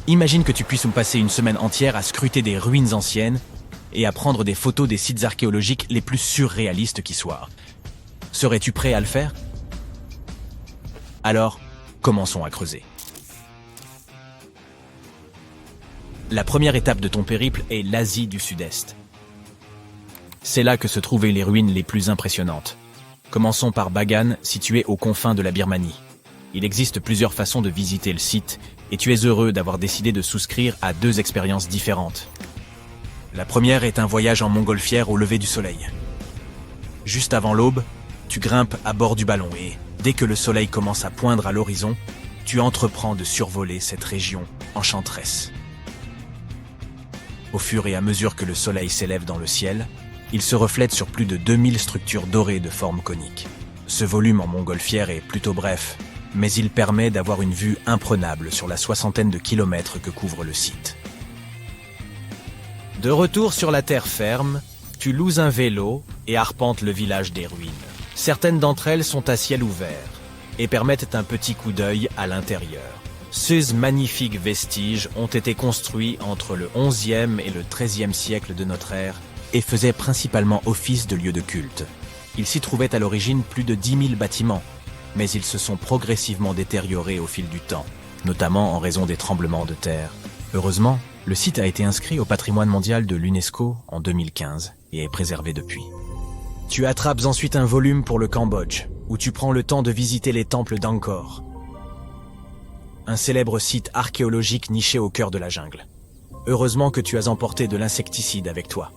Imagine que tu puisses passer une semaine entière à scruter des ruines anciennes et à prendre des photos des sites archéologiques les plus surréalistes qui soient. Serais-tu prêt à le faire? Alors, commençons à creuser. La première étape de ton périple est l'Asie du Sud-Est. C'est là que se trouvaient les ruines les plus impressionnantes. Commençons par Bagan, situé aux confins de la Birmanie. Il existe plusieurs façons de visiter le site, et tu es heureux d'avoir décidé de souscrire à 2 expériences différentes. La première est un voyage en montgolfière au lever du soleil. Juste avant l'aube, tu grimpes à bord du ballon et, dès que le soleil commence à poindre à l'horizon, tu entreprends de survoler cette région enchanteresse. Au fur et à mesure que le soleil s'élève dans le ciel, il se reflète sur plus de 2000 structures dorées de forme conique. Ce volume en montgolfière est plutôt bref, mais il permet d'avoir une vue imprenable sur la 60aine de kilomètres que couvre le site. De retour sur la terre ferme, tu loues un vélo et arpentes le village des ruines. Certaines d'entre elles sont à ciel ouvert et permettent un petit coup d'œil à l'intérieur. Ces magnifiques vestiges ont été construits entre le XIe et le XIIIe siècle de notre ère et faisaient principalement office de lieu de culte. Il s'y trouvait à l'origine plus de 10 000 bâtiments, mais ils se sont progressivement détériorés au fil du temps, notamment en raison des tremblements de terre. Heureusement, le site a été inscrit au patrimoine mondial de l'UNESCO en 2015 et est préservé depuis. Tu attrapes ensuite un volume pour le Cambodge, où tu prends le temps de visiter les temples d'Angkor, un célèbre site archéologique niché au cœur de la jungle. Heureusement que tu as emporté de l'insecticide avec toi.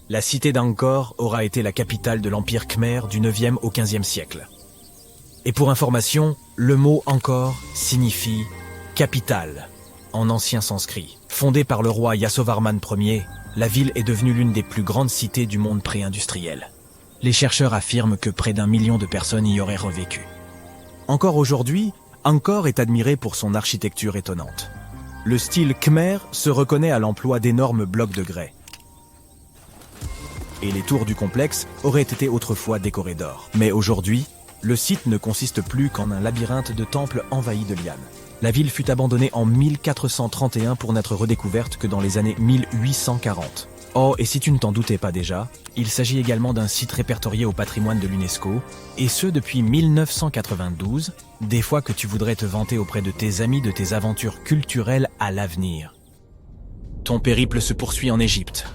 La cité d'Angkor aura été la capitale de l'Empire Khmer du 9e au 15e siècle. Et pour information, le mot Angkor signifie « capitale » en ancien sanskrit. Fondée par le roi Yasovarman Ier, la ville est devenue l'une des plus grandes cités du monde pré-industriel. Les chercheurs affirment que près d'1 million de personnes y auraient revécu. Encore aujourd'hui, Angkor est admiré pour son architecture étonnante. Le style Khmer se reconnaît à l'emploi d'énormes blocs de grès. Et les tours du complexe auraient été autrefois décorées d'or. Mais aujourd'hui, le site ne consiste plus qu'en un labyrinthe de temples envahis de lianes. La ville fut abandonnée en 1431 pour n'être redécouverte que dans les années 1840. Oh, et si tu ne t'en doutais pas déjà, il s'agit également d'un site répertorié au patrimoine de l'UNESCO, et ce depuis 1992, des fois que tu voudrais te vanter auprès de tes amis de tes aventures culturelles à l'avenir. Ton périple se poursuit en Égypte.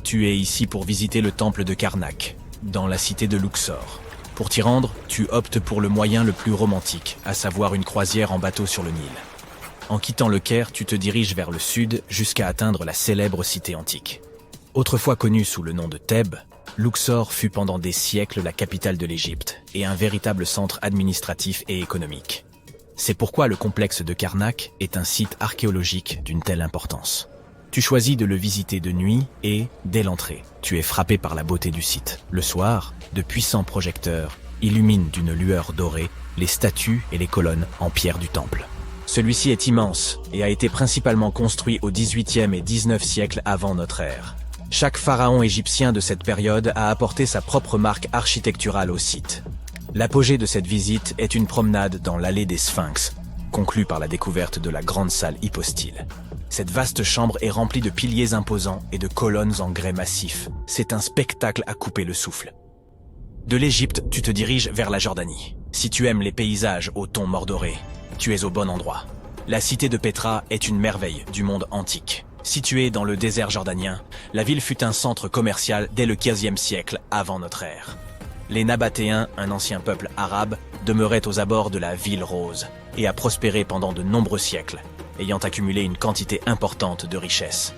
Tu es ici pour visiter le temple de Karnak, dans la cité de Luxor. Pour t'y rendre, tu optes pour le moyen le plus romantique, à savoir une croisière en bateau sur le Nil. En quittant le Caire, tu te diriges vers le sud jusqu'à atteindre la célèbre cité antique. Autrefois connue sous le nom de Thèbes, Luxor fut pendant des siècles la capitale de l'Égypte et un véritable centre administratif et économique. C'est pourquoi le complexe de Karnak est un site archéologique d'une telle importance. Tu choisis de le visiter de nuit et, dès l'entrée, tu es frappé par la beauté du site. Le soir, de puissants projecteurs illuminent d'une lueur dorée les statues et les colonnes en pierre du temple. Celui-ci est immense et a été principalement construit au XVIIIe et XIXe siècle avant notre ère. Chaque pharaon égyptien de cette période a apporté sa propre marque architecturale au site. L'apogée de cette visite est une promenade dans l'allée des Sphinx, conclue par la découverte de la grande salle hypostyle. Cette vaste chambre est remplie de piliers imposants et de colonnes en grès massif. C'est un spectacle à couper le souffle. De l'Égypte, tu te diriges vers la Jordanie. Si tu aimes les paysages au ton mordoré, tu es au bon endroit. La cité de Pétra est une merveille du monde antique. Située dans le désert jordanien, la ville fut un centre commercial dès le XVe siècle avant notre ère. Les Nabatéens, un ancien peuple arabe, demeuraient aux abords de la ville rose et a prospéré pendant de nombreux siècles, ayant accumulé une quantité importante de richesses.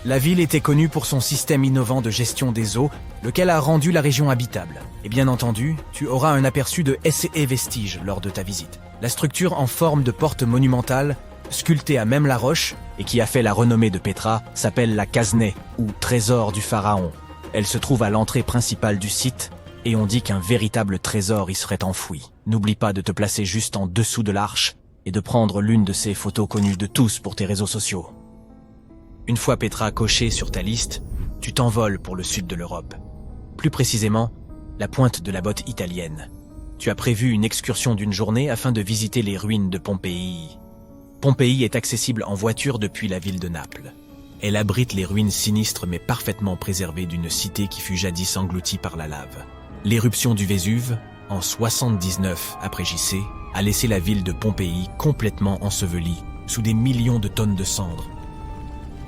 La ville était connue pour son système innovant de gestion des eaux, lequel a rendu la région habitable. Et bien entendu, tu auras un aperçu de ces vestiges lors de ta visite. La structure en forme de porte monumentale, sculptée à même la roche, et qui a fait la renommée de Pétra, s'appelle la Kasneh, ou trésor du pharaon. Elle se trouve à l'entrée principale du site, et on dit qu'un véritable trésor y serait enfoui. N'oublie pas de te placer juste en dessous de l'arche, et de prendre l'une de ces photos connues de tous pour tes réseaux sociaux. Une fois Pétra cochée sur ta liste, tu t'envoles pour le sud de l'Europe. Plus précisément, la pointe de la botte italienne. Tu as prévu une excursion d'une journée afin de visiter les ruines de Pompéi. Pompéi est accessible en voiture depuis la ville de Naples. Elle abrite les ruines sinistres mais parfaitement préservées d'une cité qui fut jadis engloutie par la lave. L'éruption du Vésuve, en 79 après JC, a laissé la ville de Pompéi complètement ensevelie sous des millions de tonnes de cendres.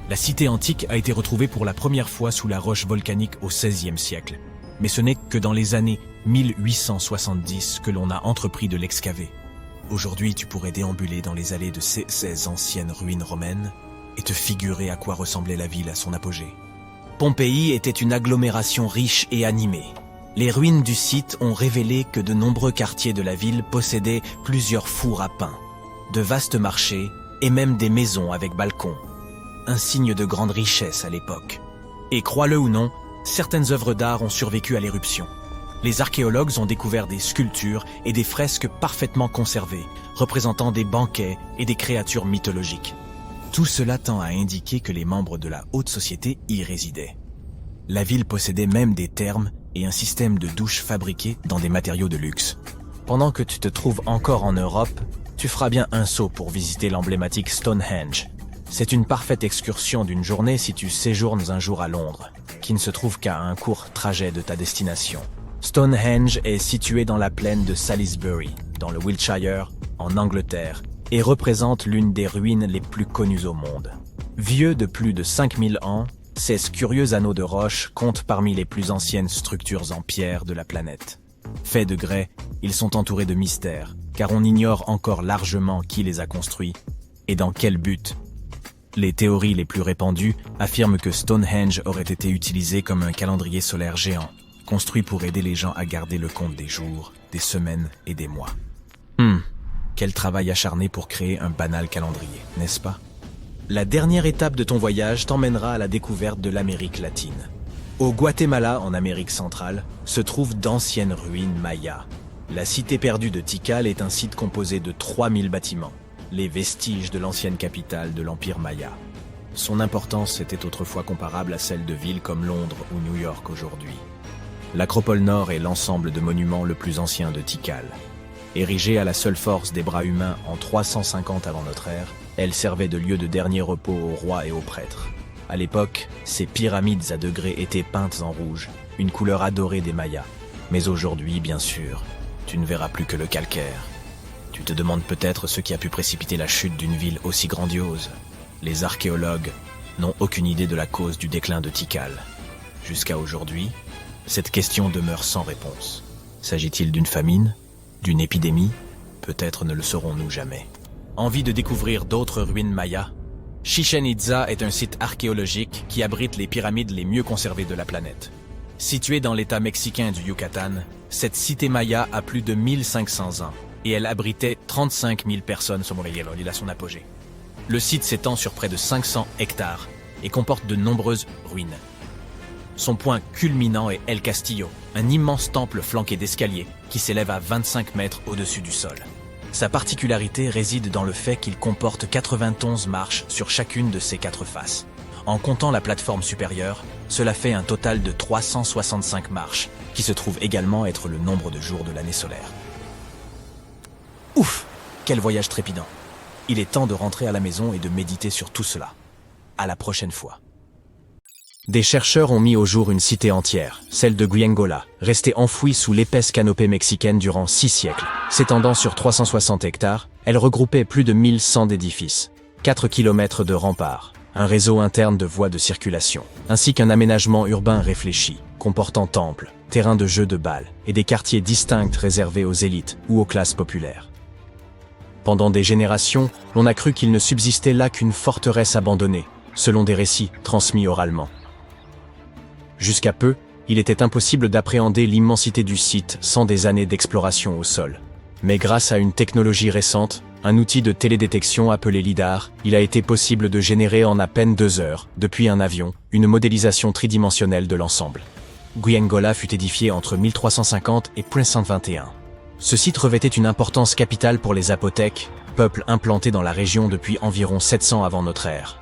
La cité antique a été retrouvée pour la première fois sous la roche volcanique au XVIe siècle, mais ce n'est que dans les années 1870 que l'on a entrepris de l'excaver. Aujourd'hui, tu pourrais déambuler dans les allées de ces anciennes ruines romaines et te figurer à quoi ressemblait la ville à son apogée. Pompéi était une agglomération riche et animée. Les ruines du site ont révélé que de nombreux quartiers de la ville possédaient plusieurs fours à pain, de vastes marchés et même des maisons avec balcons. Un signe de grande richesse à l'époque. Et crois-le ou non, certaines œuvres d'art ont survécu à l'éruption. Les archéologues ont découvert des sculptures et des fresques parfaitement conservées, représentant des banquets et des créatures mythologiques. Tout cela tend à indiquer que les membres de la haute société y résidaient. La ville possédait même des thermes et un système de douche fabriqué dans des matériaux de luxe. Pendant que tu te trouves encore en Europe, tu feras bien un saut pour visiter l'emblématique Stonehenge. C'est une parfaite excursion d'une journée si tu séjournes un jour à Londres, qui ne se trouve qu'à un court trajet de ta destination. Stonehenge est situé dans la plaine de Salisbury, dans le Wiltshire, en Angleterre, et représente l'une des ruines les plus connues au monde. Vieux de plus de 5000 ans, ces curieux anneaux de roche comptent parmi les plus anciennes structures en pierre de la planète. Faits de grès, ils sont entourés de mystères, car on ignore encore largement qui les a construits et dans quel but. Les théories les plus répandues affirment que Stonehenge aurait été utilisé comme un calendrier solaire géant, construit pour aider les gens à garder le compte des jours, des semaines et des mois. Quel travail acharné pour créer un banal calendrier, n'est-ce pas? La dernière étape de ton voyage t'emmènera à la découverte de l'Amérique latine. Au Guatemala, en Amérique centrale, se trouvent d'anciennes ruines mayas. La cité perdue de Tikal est un site composé de 3000 bâtiments, les vestiges de l'ancienne capitale de l'Empire Maya. Son importance était autrefois comparable à celle de villes comme Londres ou New York aujourd'hui. L'Acropole Nord est l'ensemble de monuments le plus ancien de Tikal. Érigée à la seule force des bras humains en 350 avant notre ère, elle servait de lieu de dernier repos aux rois et aux prêtres. À l'époque, ces pyramides à degrés étaient peintes en rouge, une couleur adorée des Mayas. Mais aujourd'hui, bien sûr, tu ne verras plus que le calcaire. Tu te demandes peut-être ce qui a pu précipiter la chute d'une ville aussi grandiose. Les archéologues n'ont aucune idée de la cause du déclin de Tikal. Jusqu'à aujourd'hui, cette question demeure sans réponse. S'agit-il d'une famine? D'une épidémie? Peut-être ne le saurons-nous jamais. Envie de découvrir d'autres ruines mayas? Chichén Itzá est un site archéologique qui abrite les pyramides les mieux conservées de la planète. Située dans l'état mexicain du Yucatan, cette cité maya a plus de 1500 ans et elle abritait 35 000 personnes à son apogée. Le site s'étend sur près de 500 hectares et comporte de nombreuses ruines. Son point culminant est El Castillo, un immense temple flanqué d'escaliers qui s'élève à 25 mètres au-dessus du sol. Sa particularité réside dans le fait qu'il comporte 91 marches sur chacune de ses 4 faces. En comptant la plateforme supérieure, cela fait un total de 365 marches, qui se trouve également être le nombre de jours de l'année solaire. Ouf! Quel voyage trépidant! Il est temps de rentrer à la maison et de méditer sur tout cela. À la prochaine fois. Des chercheurs ont mis au jour une cité entière, celle de Guyengola, restée enfouie sous l'épaisse canopée mexicaine durant 6 siècles. S'étendant sur 360 hectares, elle regroupait plus de 1100 édifices, 4 km de remparts, un réseau interne de voies de circulation, ainsi qu'un aménagement urbain réfléchi, comportant temples, terrains de jeux de balles et des quartiers distincts réservés aux élites ou aux classes populaires. Pendant des générations, l'on a cru qu'il ne subsistait là qu'une forteresse abandonnée, selon des récits transmis oralement. Jusqu'à peu, il était impossible d'appréhender l'immensité du site sans des années d'exploration au sol. Mais grâce à une technologie récente, un outil de télédétection appelé LIDAR, il a été possible de générer en à peine 2 heures, depuis un avion, une modélisation tridimensionnelle de l'ensemble. Guyengola fut édifié entre 1350 et 1121. Ce site revêtait une importance capitale pour les Zapotèques, peuple implanté dans la région depuis environ 700 avant notre ère.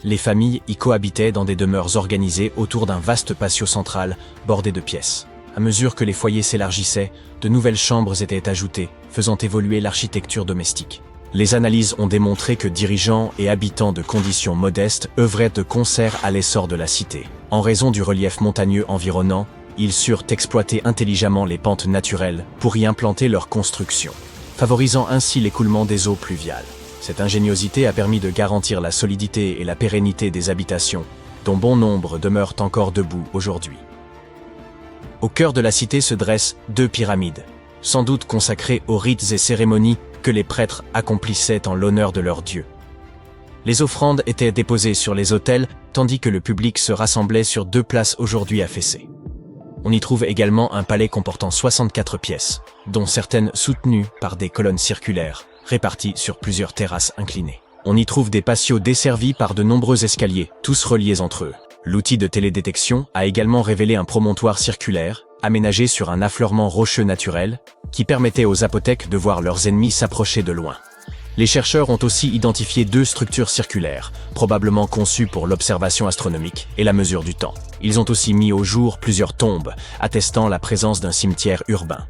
Les familles y cohabitaient dans des demeures organisées autour d'un vaste patio central bordé de pièces. À mesure que les foyers s'élargissaient, de nouvelles chambres étaient ajoutées, faisant évoluer l'architecture domestique. Les analyses ont démontré que dirigeants et habitants de conditions modestes œuvraient de concert à l'essor de la cité. En raison du relief montagneux environnant, ils surent exploiter intelligemment les pentes naturelles pour y implanter leurs constructions, favorisant ainsi l'écoulement des eaux pluviales. Cette ingéniosité a permis de garantir la solidité et la pérennité des habitations, dont bon nombre demeurent encore debout aujourd'hui. Au cœur de la cité se dressent 2 pyramides, sans doute consacrées aux rites et cérémonies que les prêtres accomplissaient en l'honneur de leurs dieux. Les offrandes étaient déposées sur les autels, tandis que le public se rassemblait sur 2 places aujourd'hui affaissées. On y trouve également un palais comportant 64 pièces, dont certaines soutenues par des colonnes circulaires, réparties sur plusieurs terrasses inclinées. On y trouve des patios desservis par de nombreux escaliers, tous reliés entre eux. L'outil de télédétection a également révélé un promontoire circulaire, aménagé sur un affleurement rocheux naturel, qui permettait aux apothèques de voir leurs ennemis s'approcher de loin. Les chercheurs ont aussi identifié 2 structures circulaires, probablement conçues pour l'observation astronomique et la mesure du temps. Ils ont aussi mis au jour plusieurs tombes, attestant la présence d'un cimetière urbain.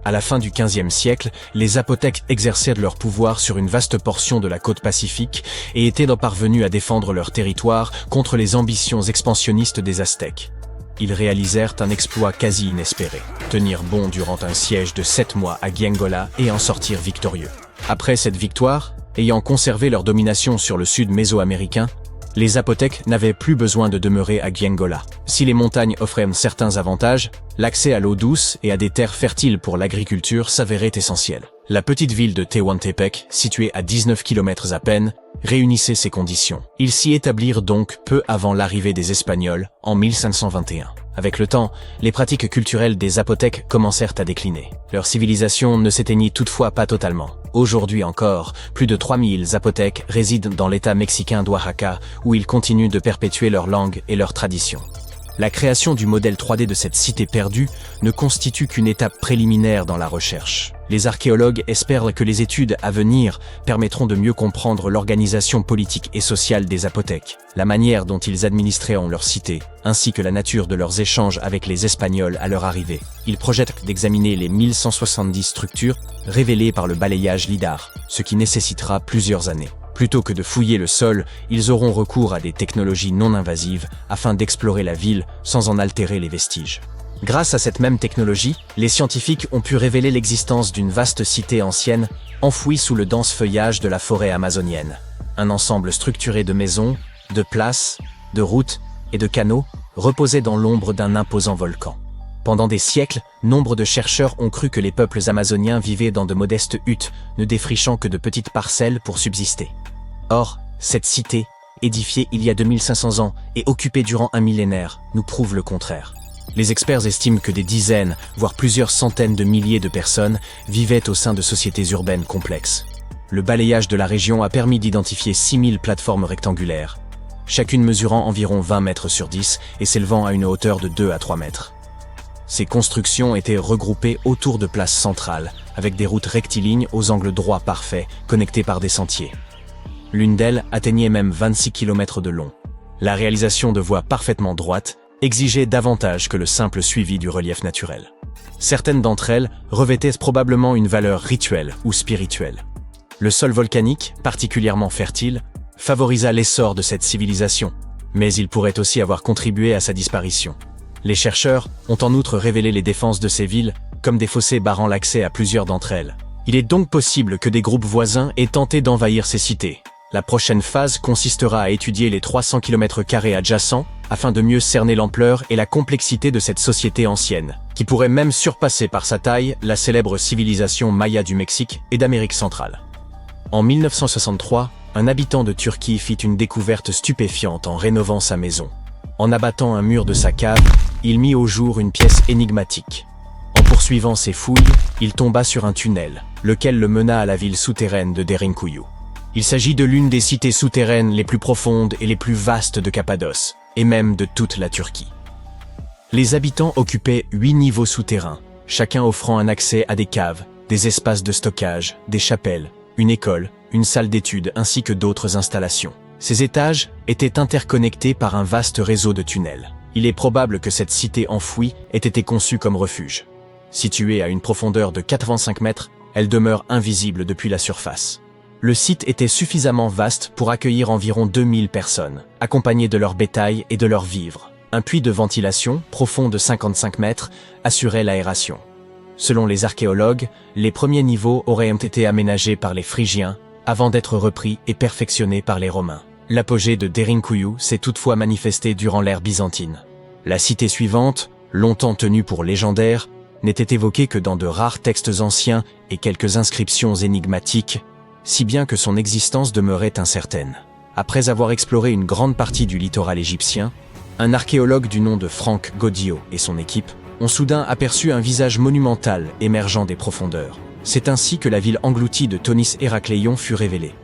À la fin du XVe siècle, les apothèques exerçaient leur pouvoir sur une vaste portion de la côte pacifique et étaient parvenus à défendre leur territoire contre les ambitions expansionnistes des Aztèques. Ils réalisèrent un exploit quasi inespéré, tenir bon durant un siège de 7 mois à Giangola et en sortir victorieux. Après cette victoire, ayant conservé leur domination sur le sud mésoaméricain, les apothèques n'avaient plus besoin de demeurer à Giangola. Si les montagnes offraient certains avantages, l'accès à l'eau douce et à des terres fertiles pour l'agriculture s'avérait essentiel. La petite ville de Tehuantepec, située à 19 km à peine, réunissait ces conditions. Ils s'y établirent donc peu avant l'arrivée des Espagnols, en 1521. Avec le temps, les pratiques culturelles des apothèques commencèrent à décliner. Leur civilisation ne s'éteignit toutefois pas totalement. Aujourd'hui encore, plus de 3000 apothèques résident dans l'état mexicain d'Oaxaca, où ils continuent de perpétuer leur langue et leurs traditions. La création du modèle 3D de cette cité perdue ne constitue qu'une étape préliminaire dans la recherche. Les archéologues espèrent que les études à venir permettront de mieux comprendre l'organisation politique et sociale des apothèques, la manière dont ils administraient leur cité, ainsi que la nature de leurs échanges avec les Espagnols à leur arrivée. Ils projettent d'examiner les 1170 structures révélées par le balayage lidar, ce qui nécessitera plusieurs années. Plutôt que de fouiller le sol, ils auront recours à des technologies non invasives afin d'explorer la ville sans en altérer les vestiges. Grâce à cette même technologie, les scientifiques ont pu révéler l'existence d'une vaste cité ancienne enfouie sous le dense feuillage de la forêt amazonienne. Un ensemble structuré de maisons, de places, de routes et de canaux reposait dans l'ombre d'un imposant volcan. Pendant des siècles, nombre de chercheurs ont cru que les peuples amazoniens vivaient dans de modestes huttes, ne défrichant que de petites parcelles pour subsister. Or, cette cité, édifiée il y a 2500 ans et occupée durant un millénaire, nous prouve le contraire. Les experts estiment que des dizaines, voire plusieurs centaines de milliers de personnes vivaient au sein de sociétés urbaines complexes. Le balayage de la région a permis d'identifier 6000 plateformes rectangulaires, chacune mesurant environ 20 mètres sur 10 et s'élevant à une hauteur de 2 à 3 mètres. Ces constructions étaient regroupées autour de places centrales, avec des routes rectilignes aux angles droits parfaits, connectées par des sentiers. L'une d'elles atteignait même 26 km de long. La réalisation de voies parfaitement droites exigeait davantage que le simple suivi du relief naturel. Certaines d'entre elles revêtaient probablement une valeur rituelle ou spirituelle. Le sol volcanique, particulièrement fertile, favorisa l'essor de cette civilisation, mais il pourrait aussi avoir contribué à sa disparition. Les chercheurs ont en outre révélé les défenses de ces villes comme des fossés barrant l'accès à plusieurs d'entre elles. Il est donc possible que des groupes voisins aient tenté d'envahir ces cités. La prochaine phase consistera à étudier les 300 km² adjacents afin de mieux cerner l'ampleur et la complexité de cette société ancienne, qui pourrait même surpasser par sa taille la célèbre civilisation maya du Mexique et d'Amérique centrale. En 1963, un habitant de Turquie fit une découverte stupéfiante en rénovant sa maison. En abattant un mur de sa cave, il mit au jour une pièce énigmatique. En poursuivant ses fouilles, il tomba sur un tunnel, lequel le mena à la ville souterraine de Derinkuyu. Il s'agit de l'une des cités souterraines les plus profondes et les plus vastes de Cappadoce, et même de toute la Turquie. Les habitants occupaient 8 niveaux souterrains, chacun offrant un accès à des caves, des espaces de stockage, des chapelles, une école, une salle d'études ainsi que d'autres installations. Ces étages étaient interconnectés par un vaste réseau de tunnels. Il est probable que cette cité enfouie ait été conçue comme refuge. Située à une profondeur de 85 mètres, elle demeure invisible depuis la surface. Le site était suffisamment vaste pour accueillir environ 2000 personnes, accompagnées de leur bétail et de leurs vivres. Un puits de ventilation, profond de 55 mètres, assurait l'aération. Selon les archéologues, les premiers niveaux auraient été aménagés par les Phrygiens avant d'être repris et perfectionnés par les Romains. L'apogée de Derinkuyu s'est toutefois manifesté durant l'ère byzantine. La cité suivante, longtemps tenue pour légendaire, n'était évoquée que dans de rares textes anciens et quelques inscriptions énigmatiques, si bien que son existence demeurait incertaine. Après avoir exploré une grande partie du littoral égyptien, un archéologue du nom de Frank Goddio et son équipe ont soudain aperçu un visage monumental émergeant des profondeurs. C'est ainsi que la ville engloutie de Thonis Héracléion fut révélée,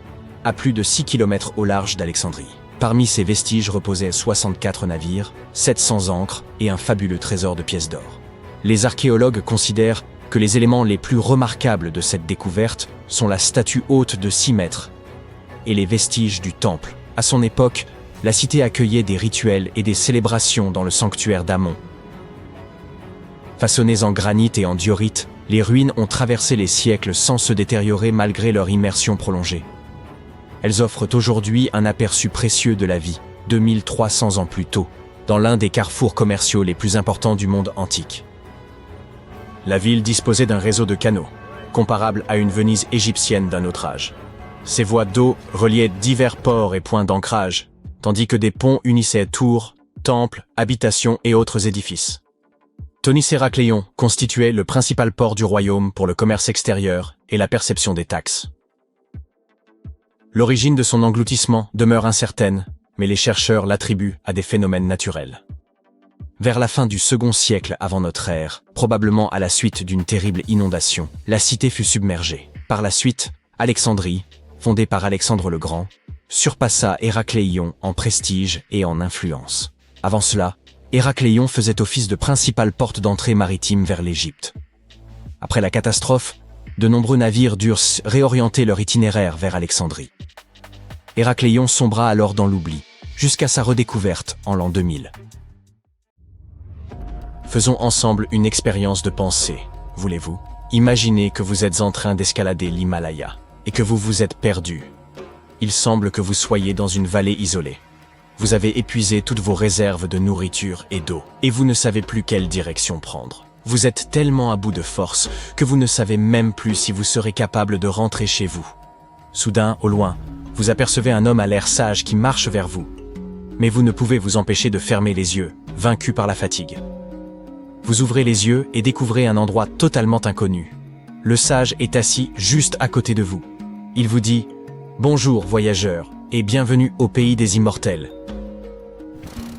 à plus de 6 km au large d'Alexandrie. Parmi ces vestiges reposaient 64 navires, 700 ancres et un fabuleux trésor de pièces d'or. Les archéologues considèrent que les éléments les plus remarquables de cette découverte sont la statue haute de 6 mètres et les vestiges du temple. À son époque, la cité accueillait des rituels et des célébrations dans le sanctuaire d'Amon. Façonnées en granit et en diorite, les ruines ont traversé les siècles sans se détériorer malgré leur immersion prolongée. Elles offrent aujourd'hui un aperçu précieux de la vie, 2300 ans plus tôt, dans l'un des carrefours commerciaux les plus importants du monde antique. La ville disposait d'un réseau de canaux, comparable à une Venise égyptienne d'un autre âge. Ces voies d'eau reliaient divers ports et points d'ancrage, tandis que des ponts unissaient tours, temples, habitations et autres édifices. Thonis Héracléion constituait le principal port du royaume pour le commerce extérieur et la perception des taxes. L'origine de son engloutissement demeure incertaine, mais les chercheurs l'attribuent à des phénomènes naturels. Vers la fin du second siècle avant notre ère, probablement à la suite d'une terrible inondation, la cité fut submergée. Par la suite, Alexandrie, fondée par Alexandre le Grand, surpassa Héracléion en prestige et en influence. Avant cela, Héracléion faisait office de principale porte d'entrée maritime vers l'Égypte. Après la catastrophe, de nombreux navires durent réorienter leur itinéraire vers Alexandrie. Héracléion sombra alors dans l'oubli, jusqu'à sa redécouverte en l'an 2000. Faisons ensemble une expérience de pensée, voulez-vous? Imaginez que vous êtes en train d'escalader l'Himalaya et que vous vous êtes perdu. Il semble que vous soyez dans une vallée isolée. Vous avez épuisé toutes vos réserves de nourriture et d'eau, et vous ne savez plus quelle direction prendre. Vous êtes tellement à bout de force que vous ne savez même plus si vous serez capable de rentrer chez vous. Soudain, au loin, vous apercevez un homme à l'air sage qui marche vers vous. Mais vous ne pouvez vous empêcher de fermer les yeux, vaincu par la fatigue. Vous ouvrez les yeux et découvrez un endroit totalement inconnu. Le sage est assis juste à côté de vous. Il vous dit « Bonjour, voyageur, et bienvenue au pays des immortels ».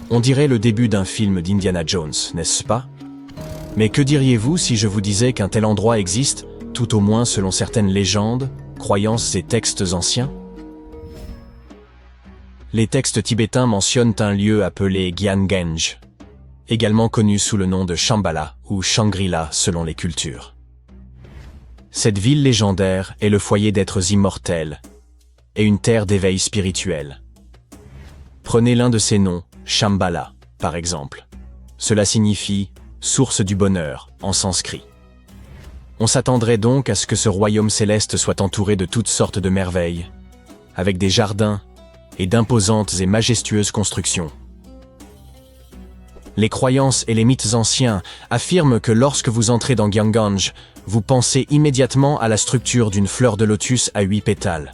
On dirait le début d'un film d'Indiana Jones, n'est-ce pas? Mais que diriez-vous si je vous disais qu'un tel endroit existe, tout au moins selon certaines légendes, croyances et textes anciens? Les textes tibétains mentionnent un lieu appelé Gyangenj, également connu sous le nom de Shambhala ou Shangri-La selon les cultures. Cette ville légendaire est le foyer d'êtres immortels et une terre d'éveil spirituel. Prenez l'un de ces noms, Shambhala, par exemple. Cela signifie « source du bonheur » en sanskrit. On s'attendrait donc à ce que ce royaume céleste soit entouré de toutes sortes de merveilles, avec des jardins et d'imposantes et majestueuses constructions. Les croyances et les mythes anciens affirment que lorsque vous entrez dans Gyangenj, vous pensez immédiatement à la structure d'une fleur de lotus à 8 pétales.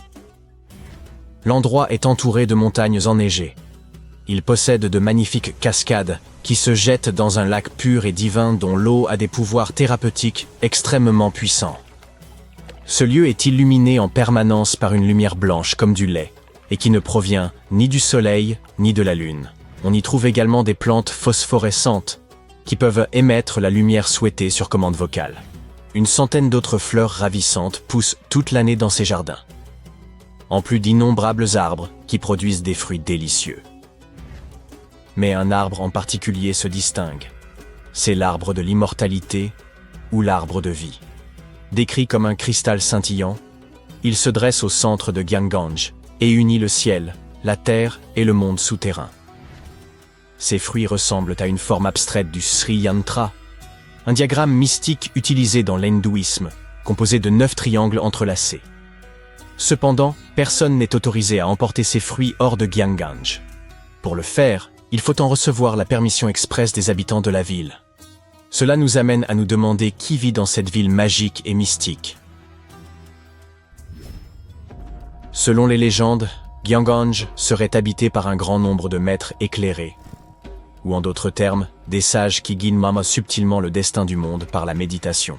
L'endroit est entouré de montagnes enneigées. Il possède de magnifiques cascades qui se jettent dans un lac pur et divin dont l'eau a des pouvoirs thérapeutiques extrêmement puissants. Ce lieu est illuminé en permanence par une lumière blanche comme du lait et qui ne provient ni du soleil ni de la lune. On y trouve également des plantes phosphorescentes qui peuvent émettre la lumière souhaitée sur commande vocale. Une centaine d'autres fleurs ravissantes poussent toute l'année dans ces jardins, en plus d'innombrables arbres qui produisent des fruits délicieux. Mais un arbre en particulier se distingue. C'est l'arbre de l'immortalité ou l'arbre de vie. Décrit comme un cristal scintillant, il se dresse au centre de Gyangenj et unit le ciel, la terre et le monde souterrain. Ses fruits ressemblent à une forme abstraite du Sri Yantra, un diagramme mystique utilisé dans l'hindouisme, composé de 9 triangles entrelacés. Cependant, personne n'est autorisé à emporter ces fruits hors de Gyeonggange. Pour le faire, il faut en recevoir la permission expresse des habitants de la ville. Cela nous amène à nous demander qui vit dans cette ville magique et mystique. Selon les légendes, Gyeonggange serait habité par un grand nombre de maîtres éclairés, ou en d'autres termes, des sages qui guident subtilement le destin du monde par la méditation.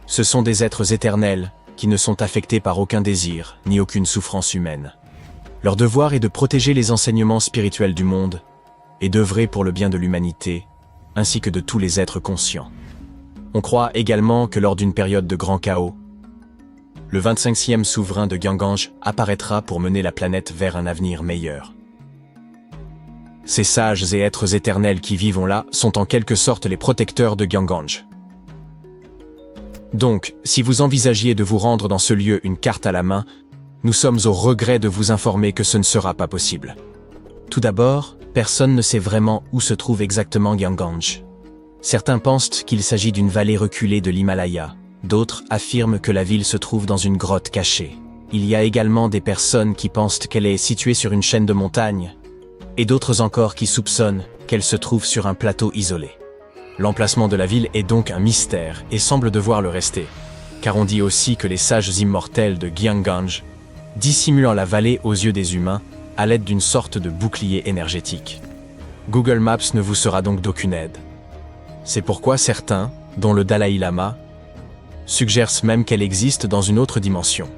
Ce sont des êtres éternels qui ne sont affectés par aucun désir ni aucune souffrance humaine. Leur devoir est de protéger les enseignements spirituels du monde et d'œuvrer pour le bien de l'humanité, ainsi que de tous les êtres conscients. On croit également que lors d'une période de grand chaos, le 25e souverain de Gyeonggange apparaîtra pour mener la planète vers un avenir meilleur. Ces sages et êtres éternels qui vivent là sont en quelque sorte les protecteurs de Gyeonggange. Donc, si vous envisagiez de vous rendre dans ce lieu une carte à la main, nous sommes au regret de vous informer que ce ne sera pas possible. Tout d'abord, personne ne sait vraiment où se trouve exactement Gyeonggange. Certains pensent qu'il s'agit d'une vallée reculée de l'Himalaya, d'autres affirment que la ville se trouve dans une grotte cachée. Il y a également des personnes qui pensent qu'elle est située sur une chaîne de montagnes, et d'autres encore qui soupçonnent qu'elle se trouve sur un plateau isolé. L'emplacement de la ville est donc un mystère et semble devoir le rester, car on dit aussi que les sages immortels de Gyeonggange dissimulent la vallée aux yeux des humains à l'aide d'une sorte de bouclier énergétique. Google Maps ne vous sera donc d'aucune aide. C'est pourquoi certains, dont le Dalai Lama, suggèrent même qu'elle existe dans une autre dimension.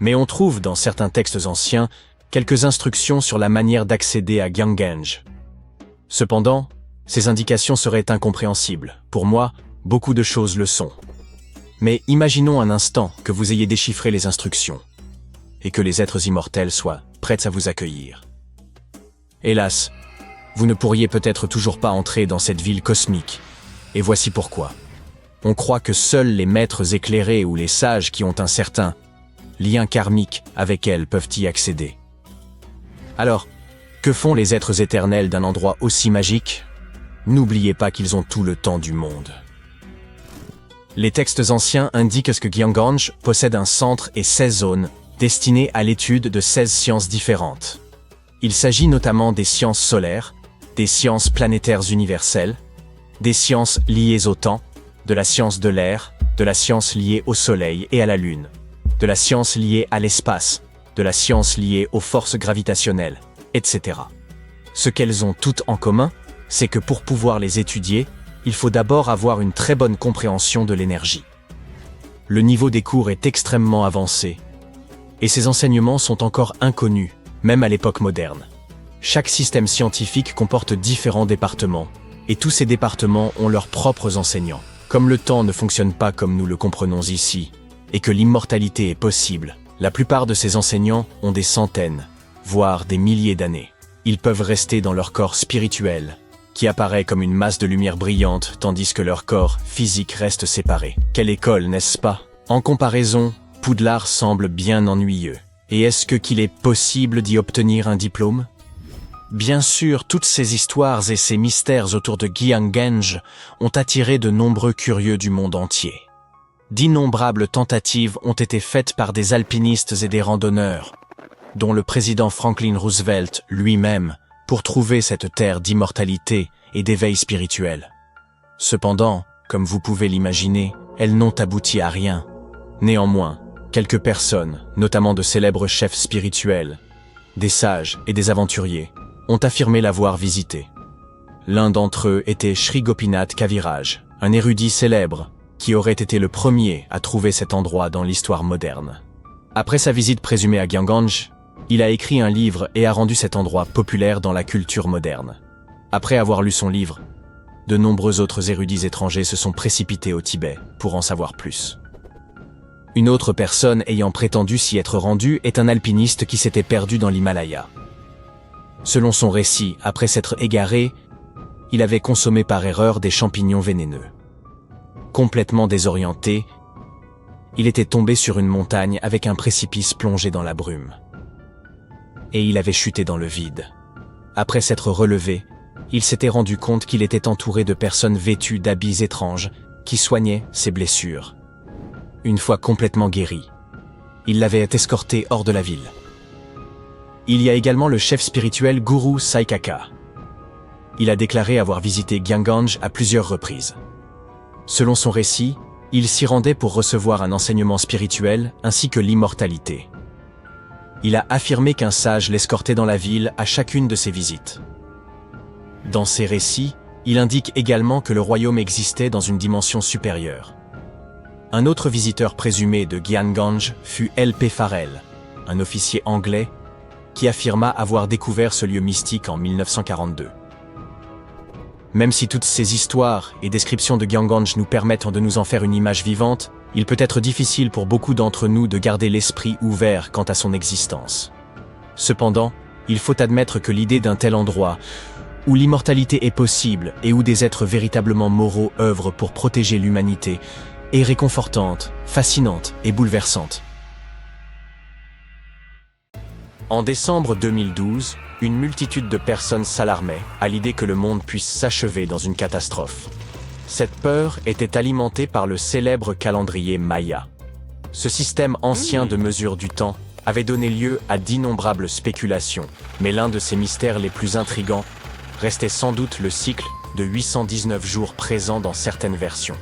Mais on trouve dans certains textes anciens quelques instructions sur la manière d'accéder à Gyeonggange. Cependant, ces indications seraient incompréhensibles. Pour moi, beaucoup de choses le sont. Mais imaginons un instant que vous ayez déchiffré les instructions et que les êtres immortels soient prêts à vous accueillir. Hélas, vous ne pourriez peut-être toujours pas entrer dans cette ville cosmique. Et voici pourquoi. On croit que seuls les maîtres éclairés ou les sages qui ont un certain lien karmique avec elle peuvent y accéder. Alors, que font les êtres éternels d'un endroit aussi magique? N'oubliez pas qu'ils ont tout le temps du monde. Les textes anciens indiquent que Gyeonggange possède un centre et 16 zones destinées à l'étude de 16 sciences différentes. Il s'agit notamment des sciences solaires, des sciences planétaires universelles, des sciences liées au temps, de la science de l'air, de la science liée au soleil et à la lune, de la science liée à l'espace, de la science liée aux forces gravitationnelles, etc. Ce qu'elles ont toutes en commun, c'est que pour pouvoir les étudier, il faut d'abord avoir une très bonne compréhension de l'énergie. Le niveau des cours est extrêmement avancé, et ces enseignements sont encore inconnus, même à l'époque moderne. Chaque système scientifique comporte différents départements, et tous ces départements ont leurs propres enseignants. Comme le temps ne fonctionne pas comme nous le comprenons ici, et que l'immortalité est possible, la plupart de ces enseignants ont des centaines, voire des milliers d'années. Ils peuvent rester dans leur corps spirituel, qui apparaît comme une masse de lumière brillante, tandis que leur corps physique reste séparé. Quelle école, n'est-ce pas? En comparaison, Poudlard semble bien ennuyeux. Et est-ce qu'il est possible d'y obtenir un diplôme? Bien sûr, toutes ces histoires et ces mystères autour de Gyeonggange ont attiré de nombreux curieux du monde entier. D'innombrables tentatives ont été faites par des alpinistes et des randonneurs, dont le président Franklin Roosevelt lui-même, pour trouver cette terre d'immortalité et d'éveil spirituel. Cependant, comme vous pouvez l'imaginer, elles n'ont abouti à rien. Néanmoins, quelques personnes, notamment de célèbres chefs spirituels, des sages et des aventuriers, ont affirmé l'avoir visité. L'un d'entre eux était Sri Gopinath Kaviraj, un érudit célèbre, qui aurait été le premier à trouver cet endroit dans l'histoire moderne. Après sa visite présumée à Gyeonggange, il a écrit un livre et a rendu cet endroit populaire dans la culture moderne. Après avoir lu son livre, de nombreux autres érudits étrangers se sont précipités au Tibet pour en savoir plus. Une autre personne ayant prétendu s'y être rendue est un alpiniste qui s'était perdu dans l'Himalaya. Selon son récit, après s'être égaré, il avait consommé par erreur des champignons vénéneux. Complètement désorienté, il était tombé sur une montagne avec un précipice plongé dans la brume. Et il avait chuté dans le vide. Après s'être relevé, il s'était rendu compte qu'il était entouré de personnes vêtues d'habits étranges qui soignaient ses blessures. une fois complètement guéri. Il l'avait escorté hors de la ville. Il y a également le chef spirituel Guru Saikaka. Il a déclaré avoir visité Gyanganj à plusieurs reprises. Selon son récit, il s'y rendait pour recevoir un enseignement spirituel ainsi que l'immortalité. Il a affirmé qu'un sage l'escortait dans la ville à chacune de ses visites. Dans ses récits, il indique également que le royaume existait dans une dimension supérieure. Un autre visiteur présumé de Gyanganj fut L.P. Farrell, un officier anglais, qui affirma avoir découvert ce lieu mystique en 1942. Même si toutes ces histoires et descriptions de Gyanganj nous permettent de nous en faire une image vivante, il peut être difficile pour beaucoup d'entre nous de garder l'esprit ouvert quant à son existence. Cependant, il faut admettre que l'idée d'un tel endroit, où l'immortalité est possible et où des êtres véritablement moraux œuvrent pour protéger l'humanité, est réconfortante, fascinante et bouleversante. En décembre 2012, une multitude de personnes s'alarmait à l'idée que le monde puisse s'achever dans une catastrophe. Cette peur était alimentée par le célèbre calendrier Maya. Ce système ancien de mesure du temps avait donné lieu à d'innombrables spéculations, mais l'un de ses mystères les plus intrigants restait sans doute le cycle de 819 jours présent dans certaines versions.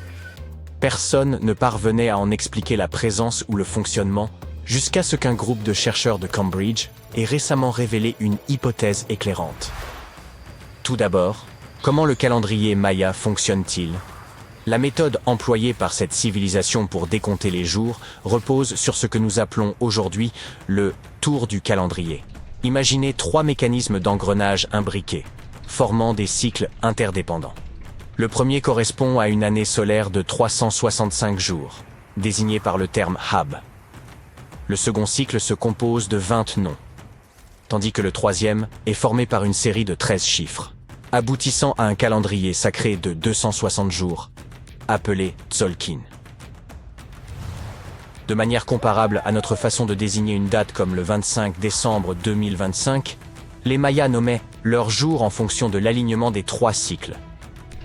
Personne ne parvenait à en expliquer la présence ou le fonctionnement, jusqu'à ce qu'un groupe de chercheurs de Cambridge ait récemment révélé une hypothèse éclairante. Tout d'abord, comment le calendrier Maya fonctionne-t-il? La méthode employée par cette civilisation pour décompter les jours repose sur ce que nous appelons aujourd'hui le tour du calendrier. Imaginez 3 mécanismes d'engrenage imbriqués, formant des cycles interdépendants. Le premier correspond à une année solaire de 365 jours, désignée par le terme Hab. Le second cycle se compose de 20 noms, tandis que le troisième est formé par une série de 13 chiffres, aboutissant à un calendrier sacré de 260 jours, appelé Tzolk'in. De manière comparable à notre façon de désigner une date comme le 25 décembre 2025, les Mayas nommaient leurs jours en fonction de l'alignement des 3 cycles.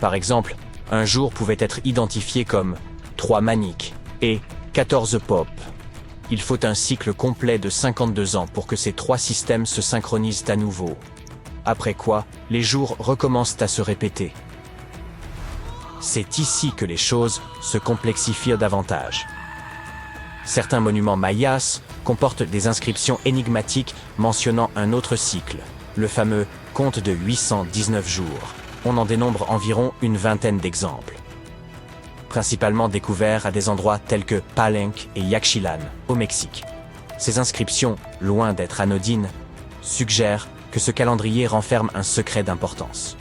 Par exemple, un jour pouvait être identifié comme 3 maniques et 14 pop. Il faut un cycle complet de 52 ans pour que ces 3 systèmes se synchronisent à nouveau. Après quoi, les jours recommencent à se répéter. C'est ici que les choses se complexifient davantage. Certains monuments mayas comportent des inscriptions énigmatiques mentionnant un autre cycle, le fameux compte de 819 jours. On en dénombre environ une vingtaine d'exemples, principalement découverts à des endroits tels que Palenque et Yaxchilan, au Mexique. Ces inscriptions, loin d'être anodines, suggèrent que ce calendrier renferme un secret d'importance.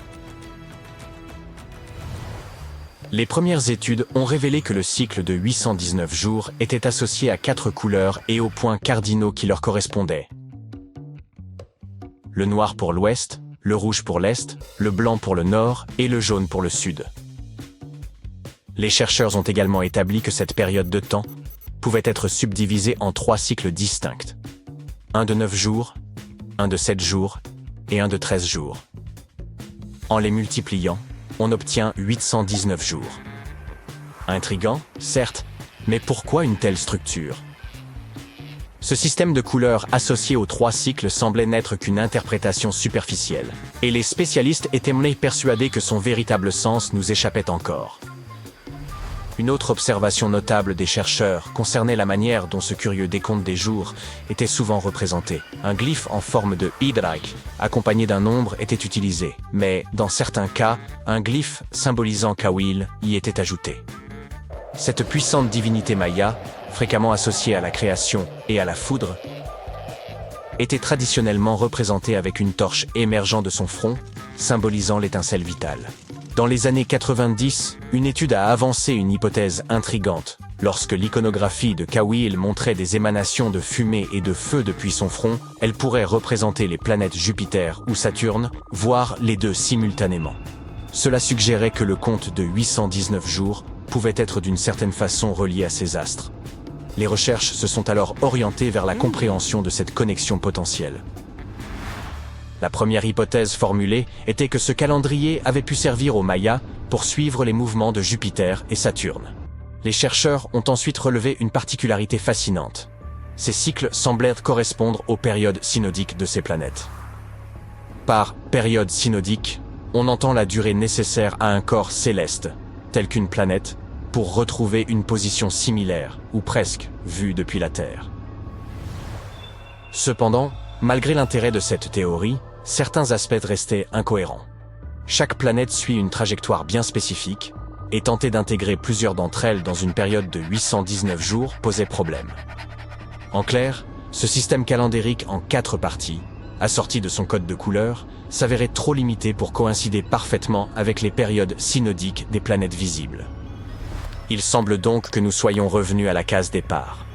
Les premières études ont révélé que le cycle de 819 jours était associé à 4 couleurs et aux points cardinaux qui leur correspondaient. Le noir pour l'ouest, le rouge pour l'est, le blanc pour le nord et le jaune pour le sud. Les chercheurs ont également établi que cette période de temps pouvait être subdivisée en 3 cycles distincts. Un de 9 jours, un de 7 jours et un de 13 jours. En les multipliant, on obtient 819 jours. Intriguant, certes, mais pourquoi une telle structure? Ce système de couleurs associé aux 3 cycles semblait n'être qu'une interprétation superficielle, et les spécialistes étaient persuadés que son véritable sens nous échappait encore. Une autre observation notable des chercheurs concernait la manière dont ce curieux décompte des jours était souvent représenté. Un glyphe en forme de hydraque, accompagné d'un nombre, était utilisé, mais dans certains cas, un glyphe symbolisant Kawil y était ajouté. Cette puissante divinité maya, fréquemment associée à la création et à la foudre, était traditionnellement représentée avec une torche émergeant de son front, symbolisant l'étincelle vitale. Dans les années 90, une étude a avancé une hypothèse intrigante. Lorsque l'iconographie de Kawil montrait des émanations de fumée et de feu depuis son front, elle pourrait représenter les planètes Jupiter ou Saturne, voire les deux simultanément. Cela suggérait que le compte de 819 jours pouvait être d'une certaine façon relié à ces astres. Les recherches se sont alors orientées vers la compréhension de cette connexion potentielle. La première hypothèse formulée était que ce calendrier avait pu servir aux Mayas pour suivre les mouvements de Jupiter et Saturne. Les chercheurs ont ensuite relevé une particularité fascinante. Ces cycles semblaient correspondre aux périodes synodiques de ces planètes. Par période synodique, on entend la durée nécessaire à un corps céleste, tel qu'une planète, pour retrouver une position similaire, ou presque, vue depuis la Terre. Cependant, malgré l'intérêt de cette théorie, certains aspects restaient incohérents. Chaque planète suit une trajectoire bien spécifique, et tenter d'intégrer plusieurs d'entre elles dans une période de 819 jours posait problème. En clair, ce système calendérique en 4 parties, assorti de son code de couleurs, s'avérait trop limité pour coïncider parfaitement avec les périodes synodiques des planètes visibles. Il semble donc que nous soyons revenus à la case départ.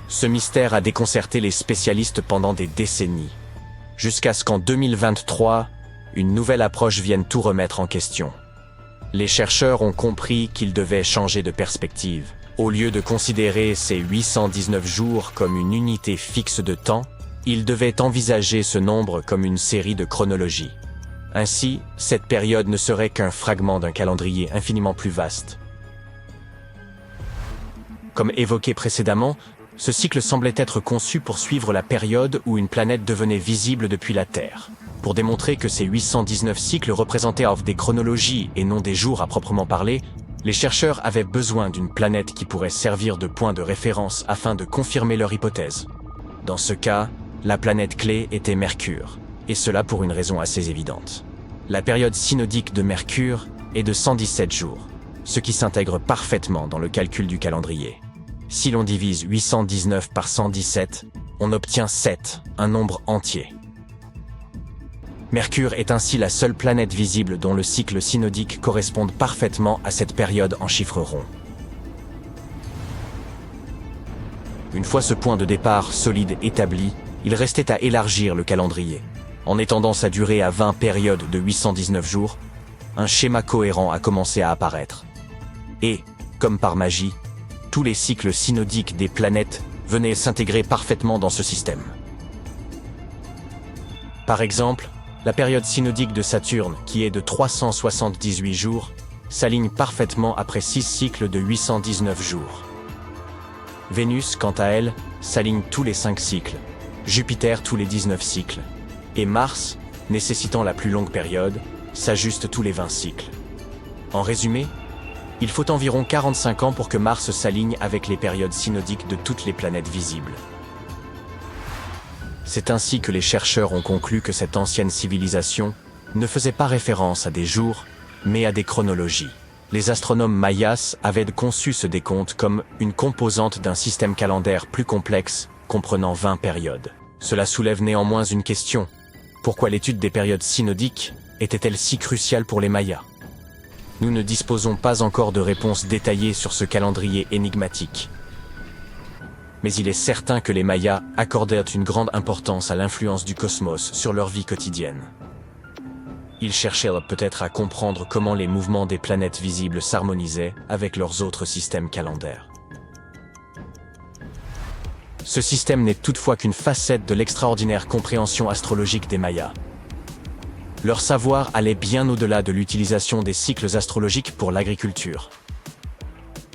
Ce mystère a déconcerté les spécialistes pendant des décennies, jusqu'à ce qu'en 2023, une nouvelle approche vienne tout remettre en question. Les chercheurs ont compris qu'ils devaient changer de perspective. Au lieu de considérer ces 819 jours comme une unité fixe de temps, ils devaient envisager ce nombre comme une série de chronologies. Ainsi, cette période ne serait qu'un fragment d'un calendrier infiniment plus vaste. Comme évoqué précédemment, ce cycle semblait être conçu pour suivre la période où une planète devenait visible depuis la Terre. Pour démontrer que ces 819 cycles représentaient des chronologies et non des jours à proprement parler, les chercheurs avaient besoin d'une planète qui pourrait servir de point de référence afin de confirmer leur hypothèse. Dans ce cas, la planète clé était Mercure, et cela pour une raison assez évidente. La période synodique de Mercure est de 117 jours, ce qui s'intègre parfaitement dans le calcul du calendrier. Si l'on divise 819 par 117, on obtient 7, un nombre entier. Mercure est ainsi la seule planète visible dont le cycle synodique corresponde parfaitement à cette période en chiffres ronds. Une fois ce point de départ solide établi, il restait à élargir le calendrier. En étendant sa durée à 20 périodes de 819 jours, un schéma cohérent a commencé à apparaître. Et, comme par magie, tous les cycles synodiques des planètes venaient s'intégrer parfaitement dans ce système. Par exemple, la période synodique de Saturne, qui est de 378 jours, s'aligne parfaitement après 6 cycles de 819 jours. Vénus, quant à elle, s'aligne tous les 5 cycles, Jupiter tous les 19 cycles, et Mars, nécessitant la plus longue période, s'ajuste tous les 20 cycles. En résumé, il faut environ 45 ans pour que Mars s'aligne avec les périodes synodiques de toutes les planètes visibles. C'est ainsi que les chercheurs ont conclu que cette ancienne civilisation ne faisait pas référence à des jours, mais à des chronologies. Les astronomes mayas avaient conçu ce décompte comme une composante d'un système calendaire plus complexe, comprenant 20 périodes. Cela soulève néanmoins une question. Pourquoi l'étude des périodes synodiques était-elle si cruciale pour les Mayas? Nous ne disposons pas encore de réponses détaillées sur ce calendrier énigmatique. Mais il est certain que les Mayas accordèrent une grande importance à l'influence du cosmos sur leur vie quotidienne. Ils cherchèrent peut-être à comprendre comment les mouvements des planètes visibles s'harmonisaient avec leurs autres systèmes calendaires. Ce système n'est toutefois qu'une facette de l'extraordinaire compréhension astrologique des Mayas. Leur savoir allait bien au-delà de l'utilisation des cycles astrologiques pour l'agriculture.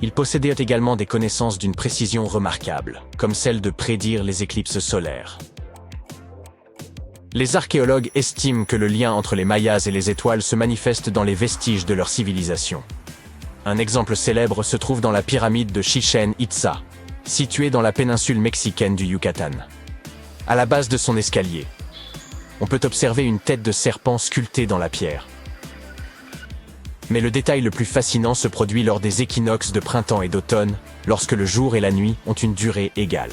Ils possédaient également des connaissances d'une précision remarquable, comme celle de prédire les éclipses solaires. Les archéologues estiment que le lien entre les Mayas et les étoiles se manifeste dans les vestiges de leur civilisation. Un exemple célèbre se trouve dans la pyramide de Chichén Itzá, située dans la péninsule mexicaine du Yucatan. À la base de son escalier, on peut observer une tête de serpent sculptée dans la pierre. Mais le détail le plus fascinant se produit lors des équinoxes de printemps et d'automne, lorsque le jour et la nuit ont une durée égale.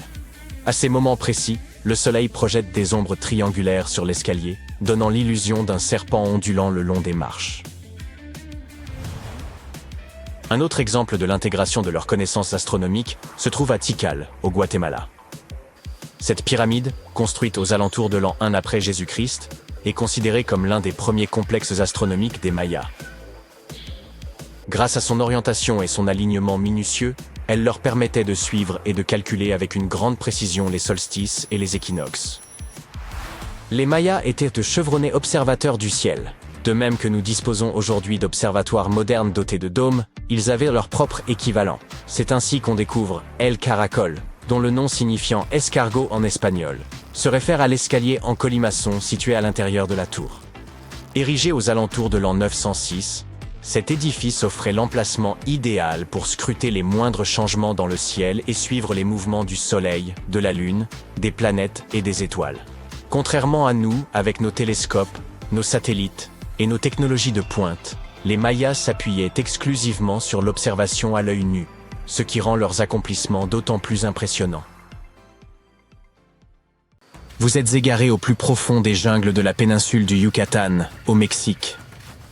À ces moments précis, le soleil projette des ombres triangulaires sur l'escalier, donnant l'illusion d'un serpent ondulant le long des marches. Un autre exemple de l'intégration de leurs connaissances astronomiques se trouve à Tikal, au Guatemala. Cette pyramide, construite aux alentours de l'an 1 après Jésus-Christ, est considérée comme l'un des premiers complexes astronomiques des Mayas. Grâce à son orientation et son alignement minutieux, elle leur permettait de suivre et de calculer avec une grande précision les solstices et les équinoxes. Les Mayas étaient de chevronnés observateurs du ciel, De même que nous disposons aujourd'hui d'observatoires modernes dotés de dômes, ils avaient leur propre équivalent. C'est ainsi qu'on découvre El Caracol, dont le nom signifiant escargot en espagnol, se réfère à l'escalier en colimaçon situé à l'intérieur de la tour. Érigé aux alentours de l'an 906, cet édifice offrait l'emplacement idéal pour scruter les moindres changements dans le ciel et suivre les mouvements du Soleil, de la Lune, des planètes et des étoiles. Contrairement à nous, avec nos télescopes, nos satellites et nos technologies de pointe, les Mayas s'appuyaient exclusivement sur l'observation à l'œil nu, ce qui rend leurs accomplissements d'autant plus impressionnants. Vous êtes égaré au plus profond des jungles de la péninsule du Yucatan, au Mexique.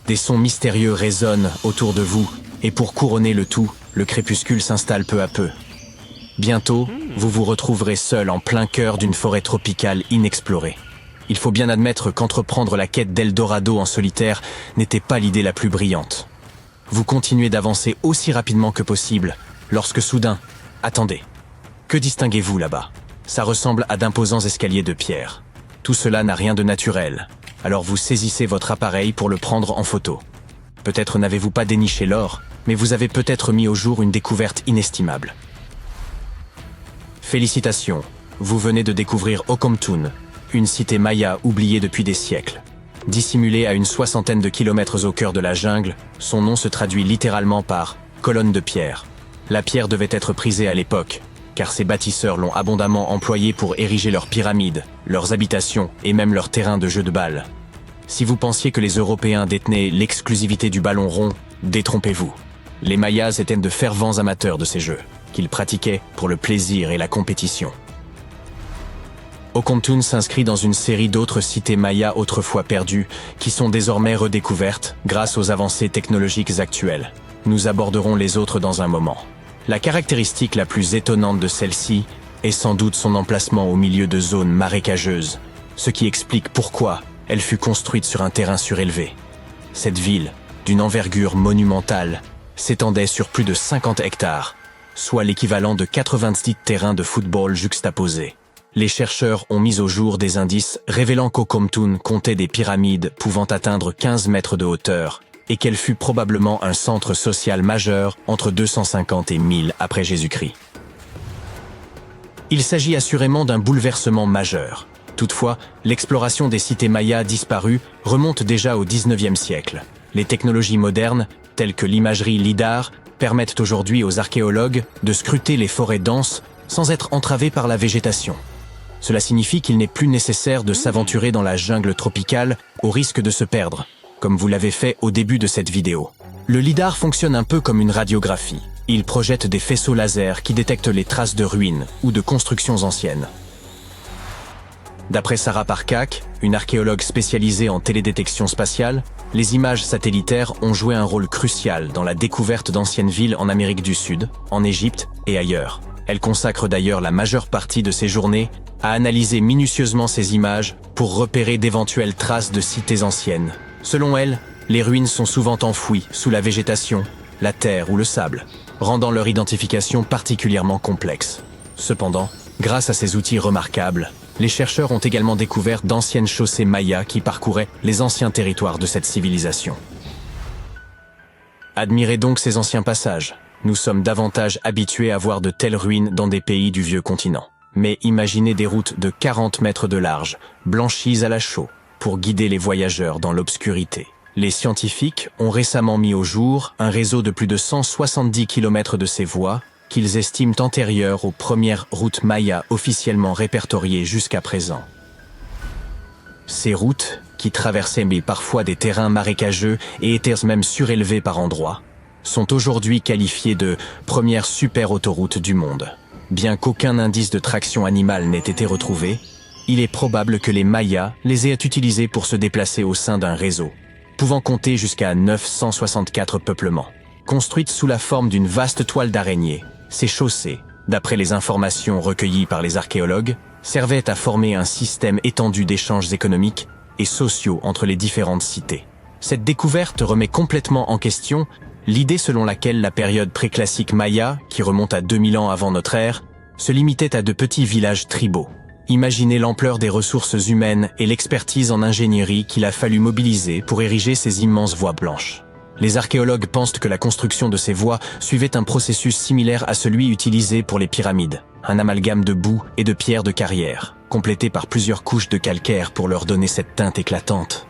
Des sons mystérieux résonnent autour de vous, et pour couronner le tout, le crépuscule s'installe peu à peu. Bientôt, vous vous retrouverez seul en plein cœur d'une forêt tropicale inexplorée. Il faut bien admettre qu'entreprendre la quête d'Eldorado en solitaire n'était pas l'idée la plus brillante. Vous continuez d'avancer aussi rapidement que possible, lorsque soudain, attendez. Que distinguez-vous là-bas? Ça ressemble à d'imposants escaliers de pierre. Tout cela n'a rien de naturel. Alors vous saisissez votre appareil pour le prendre en photo. Peut-être n'avez-vous pas déniché l'or, mais vous avez peut-être mis au jour une découverte inestimable. Félicitations, vous venez de découvrir Okomtun, une cité maya oubliée depuis des siècles. Dissimulée à une 60aine de kilomètres au cœur de la jungle, son nom se traduit littéralement par « colonne de pierre ». La pierre devait être prisée à l'époque, car ces bâtisseurs l'ont abondamment employée pour ériger leurs pyramides, leurs habitations et même leurs terrains de jeux de balles. Si vous pensiez que les Européens détenaient l'exclusivité du ballon rond, détrompez-vous. Les Mayas étaient de fervents amateurs de ces jeux, qu'ils pratiquaient pour le plaisir et la compétition. Okomtun s'inscrit dans une série d'autres cités mayas autrefois perdues, qui sont désormais redécouvertes grâce aux avancées technologiques actuelles. Nous aborderons les autres dans un moment. La caractéristique la plus étonnante de celle-ci est sans doute son emplacement au milieu de zones marécageuses, ce qui explique pourquoi elle fut construite sur un terrain surélevé. Cette ville, d'une envergure monumentale, s'étendait sur plus de 50 hectares, soit l'équivalent de 90 terrains de football juxtaposés. Les chercheurs ont mis au jour des indices révélant qu'Okomtun comptait des pyramides pouvant atteindre 15 mètres de hauteur et qu'elle fut probablement un centre social majeur entre 250 et 1000 après Jésus-Christ. Il s'agit assurément d'un bouleversement majeur. Toutefois, l'exploration des cités mayas disparues remonte déjà au XIXe siècle. Les technologies modernes, telles que l'imagerie LIDAR, permettent aujourd'hui aux archéologues de scruter les forêts denses sans être entravés par la végétation. Cela signifie qu'il n'est plus nécessaire de s'aventurer dans la jungle tropicale au risque de se perdre, comme vous l'avez fait au début de cette vidéo. Le LIDAR fonctionne un peu comme une radiographie. Il projette des faisceaux laser qui détectent les traces de ruines ou de constructions anciennes. D'après Sarah Parcak, une archéologue spécialisée en télédétection spatiale, les images satellitaires ont joué un rôle crucial dans la découverte d'anciennes villes en Amérique du Sud, en Égypte et ailleurs. Elle consacre d'ailleurs la majeure partie de ses journées à analyser minutieusement ces images pour repérer d'éventuelles traces de cités anciennes. Selon elle, les ruines sont souvent enfouies sous la végétation, la terre ou le sable, rendant leur identification particulièrement complexe. Cependant, grâce à ces outils remarquables, les chercheurs ont également découvert d'anciennes chaussées mayas qui parcouraient les anciens territoires de cette civilisation. Admirez donc ces anciens passages. Nous sommes davantage habitués à voir de telles ruines dans des pays du vieux continent. Mais imaginez des routes de 40 mètres de large, blanchies à la chaux, pour guider les voyageurs dans l'obscurité. Les scientifiques ont récemment mis au jour un réseau de plus de 170 km de ces voies, qu'ils estiment antérieures aux premières routes mayas officiellement répertoriées jusqu'à présent. Ces routes, qui traversaient parfois des terrains marécageux et étaient même surélevées par endroits, sont aujourd'hui qualifiées de premières super-autoroutes du monde. Bien qu'aucun indice de traction animale n'ait été retrouvé, il est probable que les Mayas les aient utilisés pour se déplacer au sein d'un réseau, pouvant compter jusqu'à 964 peuplements. Construites sous la forme d'une vaste toile d'araignée, ces chaussées, d'après les informations recueillies par les archéologues, servaient à former un système étendu d'échanges économiques et sociaux entre les différentes cités. Cette découverte remet complètement en question l'idée selon laquelle la période préclassique maya, qui remonte à 2000 ans avant notre ère, se limitait à de petits villages tribaux. Imaginez l'ampleur des ressources humaines et l'expertise en ingénierie qu'il a fallu mobiliser pour ériger ces immenses voies blanches. Les archéologues pensent que la construction de ces voies suivait un processus similaire à celui utilisé pour les pyramides, un amalgame de boue et de pierres de carrière, complété par plusieurs couches de calcaire pour leur donner cette teinte éclatante.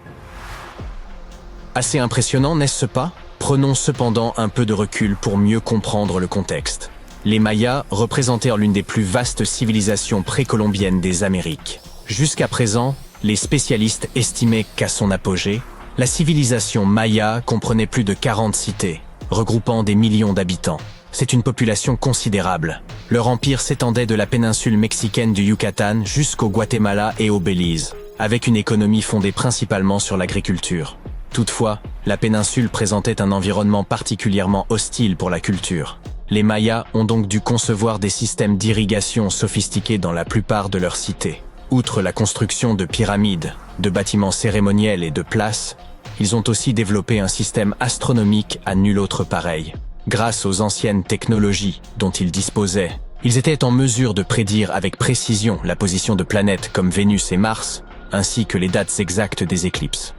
Assez impressionnant, n'est-ce pas? Prenons cependant un peu de recul pour mieux comprendre le contexte. Les Mayas représentèrent l'une des plus vastes civilisations précolombiennes des Amériques. Jusqu'à présent, les spécialistes estimaient qu'à son apogée, la civilisation maya comprenait plus de 40 cités, regroupant des millions d'habitants. C'est une population considérable. Leur empire s'étendait de la péninsule mexicaine du Yucatan jusqu'au Guatemala et au Belize, avec une économie fondée principalement sur l'agriculture. Toutefois, la péninsule présentait un environnement particulièrement hostile pour la culture. Les Mayas ont donc dû concevoir des systèmes d'irrigation sophistiqués dans la plupart de leurs cités. Outre la construction de pyramides, de bâtiments cérémoniels et de places, ils ont aussi développé un système astronomique à nul autre pareil. Grâce aux anciennes technologies dont ils disposaient, ils étaient en mesure de prédire avec précision la position de planètes comme Vénus et Mars, ainsi que les dates exactes des éclipses.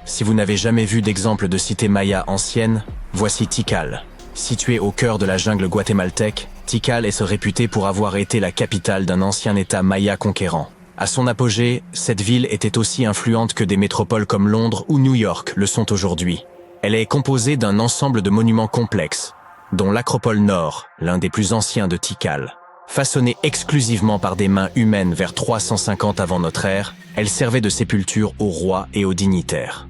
Si vous n'avez jamais vu d'exemple de cité maya ancienne, voici Tikal. Située au cœur de la jungle guatémaltèque, Tikal est réputée pour avoir été la capitale d'un ancien État maya conquérant. À son apogée, cette ville était aussi influente que des métropoles comme Londres ou New York le sont aujourd'hui. Elle est composée d'un ensemble de monuments complexes, dont l'Acropole Nord, l'un des plus anciens de Tikal. Façonnée exclusivement par des mains humaines vers 350 avant notre ère, elle servait de sépulture aux rois et aux dignitaires.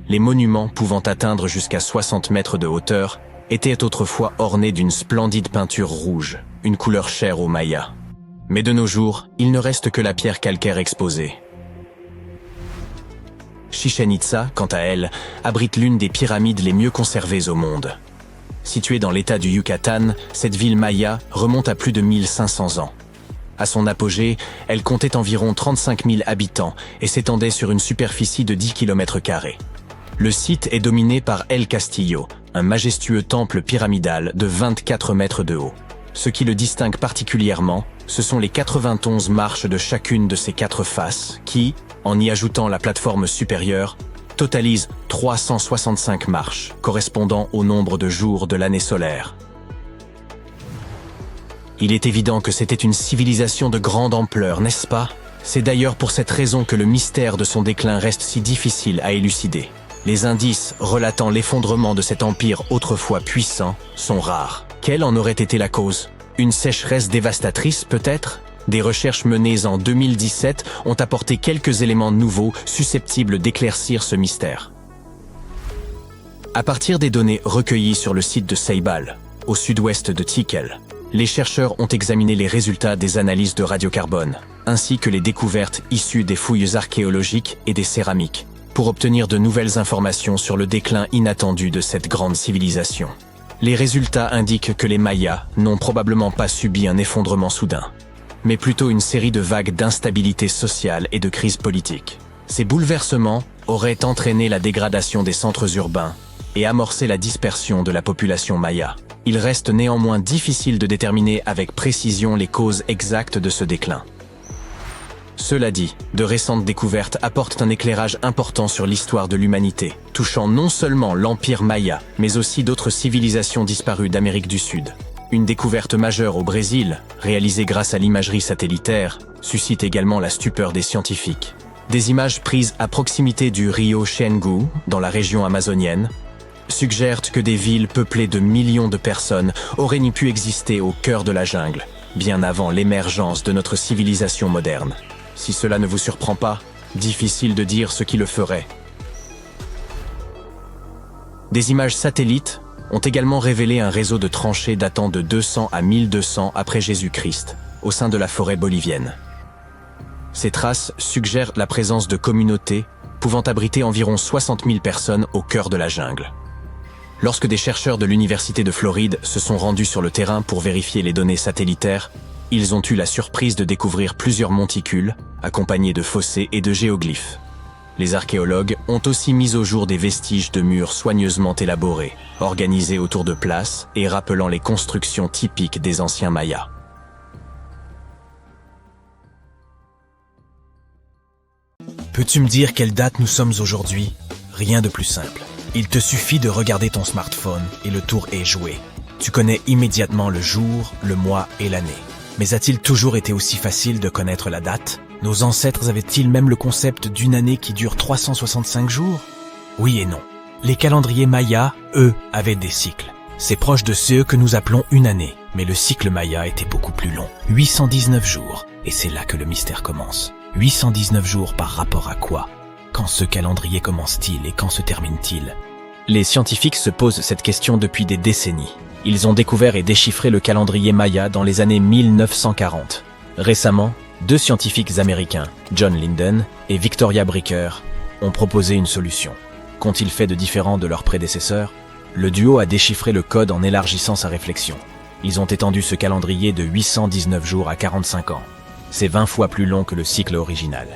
Les monuments, pouvant atteindre jusqu'à 60 mètres de hauteur, étaient autrefois ornés d'une splendide peinture rouge, une couleur chère aux Mayas. Mais de nos jours, il ne reste que la pierre calcaire exposée. Chichén Itzá, quant à elle, abrite l'une des pyramides les mieux conservées au monde. Située dans l'état du Yucatan, cette ville maya remonte à plus de 1500 ans. À son apogée, elle comptait environ 35 000 habitants et s'étendait sur une superficie de 10 km². Le site est dominé par El Castillo, un majestueux temple pyramidal de 24 mètres de haut. Ce qui le distingue particulièrement, ce sont les 91 marches de chacune de ses 4 faces qui, en y ajoutant la plateforme supérieure, totalisent 365 marches, correspondant au nombre de jours de l'année solaire. Il est évident que c'était une civilisation de grande ampleur, n'est-ce pas? C'est d'ailleurs pour cette raison que le mystère de son déclin reste si difficile à élucider. Les indices relatant l'effondrement de cet empire autrefois puissant sont rares. Quelle en aurait été la cause? Une sécheresse dévastatrice peut-être? Des recherches menées en 2017 ont apporté quelques éléments nouveaux susceptibles d'éclaircir ce mystère. À partir des données recueillies sur le site de Ceibal, au sud-ouest de Tikal, les chercheurs ont examiné les résultats des analyses de radiocarbone, ainsi que les découvertes issues des fouilles archéologiques et des céramiques, pour obtenir de nouvelles informations sur le déclin inattendu de cette grande civilisation. Les résultats indiquent que les Mayas n'ont probablement pas subi un effondrement soudain, mais plutôt une série de vagues d'instabilité sociale et de crises politiques. Ces bouleversements auraient entraîné la dégradation des centres urbains et amorcé la dispersion de la population maya. Il reste néanmoins difficile de déterminer avec précision les causes exactes de ce déclin. Cela dit, de récentes découvertes apportent un éclairage important sur l'histoire de l'humanité, touchant non seulement l'Empire Maya, mais aussi d'autres civilisations disparues d'Amérique du Sud. Une découverte majeure au Brésil, réalisée grâce à l'imagerie satellitaire, suscite également la stupeur des scientifiques. Des images prises à proximité du rio Xingu, dans la région amazonienne, suggèrent que des villes peuplées de millions de personnes auraient pu exister au cœur de la jungle, bien avant l'émergence de notre civilisation moderne. Si cela ne vous surprend pas, difficile de dire ce qui le ferait. Des images satellites ont également révélé un réseau de tranchées datant de 200 à 1200 après Jésus-Christ, au sein de la forêt bolivienne. Ces traces suggèrent la présence de communautés pouvant abriter environ 60 000 personnes au cœur de la jungle. Lorsque des chercheurs de l'Université de Floride se sont rendus sur le terrain pour vérifier les données satellitaires, ils ont eu la surprise de découvrir plusieurs monticules, accompagnés de fossés et de géoglyphes. Les archéologues ont aussi mis au jour des vestiges de murs soigneusement élaborés, organisés autour de places et rappelant les constructions typiques des anciens Mayas. Peux-tu me dire quelle date nous sommes aujourd'hui? Rien de plus simple. Il te suffit de regarder ton smartphone et le tour est joué. Tu connais immédiatement le jour, le mois et l'année. Mais a-t-il toujours été aussi facile de connaître la date? Nos ancêtres avaient-ils même le concept d'une année qui dure 365 jours? Oui et non. Les calendriers mayas, eux, avaient des cycles. C'est proche de ceux que nous appelons une année. Mais le cycle maya était beaucoup plus long. 819 jours. Et c'est là que le mystère commence. 819 jours par rapport à quoi? Quand ce calendrier commence-t-il et quand se termine-t-il? Les scientifiques se posent cette question depuis des décennies. Ils ont découvert et déchiffré le calendrier maya dans les années 1940. Récemment, 2 scientifiques américains, John Linden et Victoria Bricker, ont proposé une solution. Qu'ont-ils fait de différent de leurs prédécesseurs? Le duo a déchiffré le code en élargissant sa réflexion. Ils ont étendu ce calendrier de 819 jours à 45 ans. C'est 20 fois plus long que le cycle original.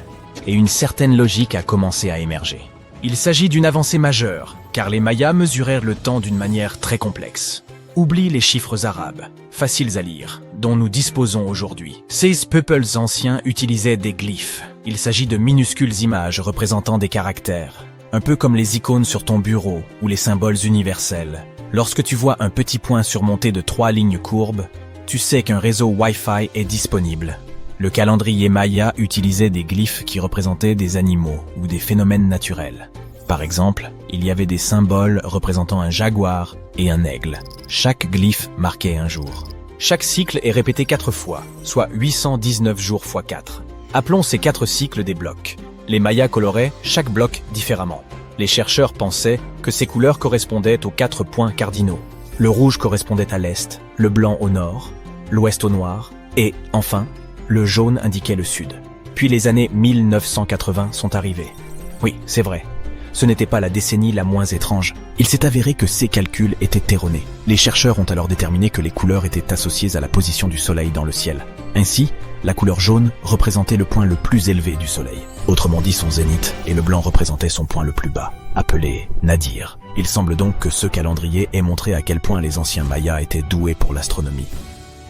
Et une certaine logique a commencé à émerger. Il s'agit d'une avancée majeure, car les Mayas mesurèrent le temps d'une manière très complexe. Oublie les chiffres arabes, faciles à lire, dont nous disposons aujourd'hui. Ces peuples anciens utilisaient des glyphes. Il s'agit de minuscules images représentant des caractères, un peu comme les icônes sur ton bureau ou les symboles universels. Lorsque tu vois un petit point surmonté de 3 lignes courbes, tu sais qu'un réseau Wi-Fi est disponible. Le calendrier maya utilisait des glyphes qui représentaient des animaux ou des phénomènes naturels. Par exemple, il y avait des symboles représentant un jaguar et un aigle. Chaque glyphe marquait un jour. Chaque cycle est répété 4 fois, soit 819 jours x 4. Appelons ces 4 cycles des blocs. Les Mayas coloraient chaque bloc différemment. Les chercheurs pensaient que ces couleurs correspondaient aux 4 points cardinaux. Le rouge correspondait à l'est, le blanc au nord, l'ouest au noir, et, enfin, le jaune indiquait le sud. Puis les années 1980 sont arrivées. Oui, c'est vrai. Ce n'était pas la décennie la moins étrange. Il s'est avéré que ces calculs étaient erronés. Les chercheurs ont alors déterminé que les couleurs étaient associées à la position du soleil dans le ciel. Ainsi, la couleur jaune représentait le point le plus élevé du soleil, autrement dit son zénith, et le blanc représentait son point le plus bas, appelé nadir. Il semble donc que ce calendrier ait montré à quel point les anciens Mayas étaient doués pour l'astronomie.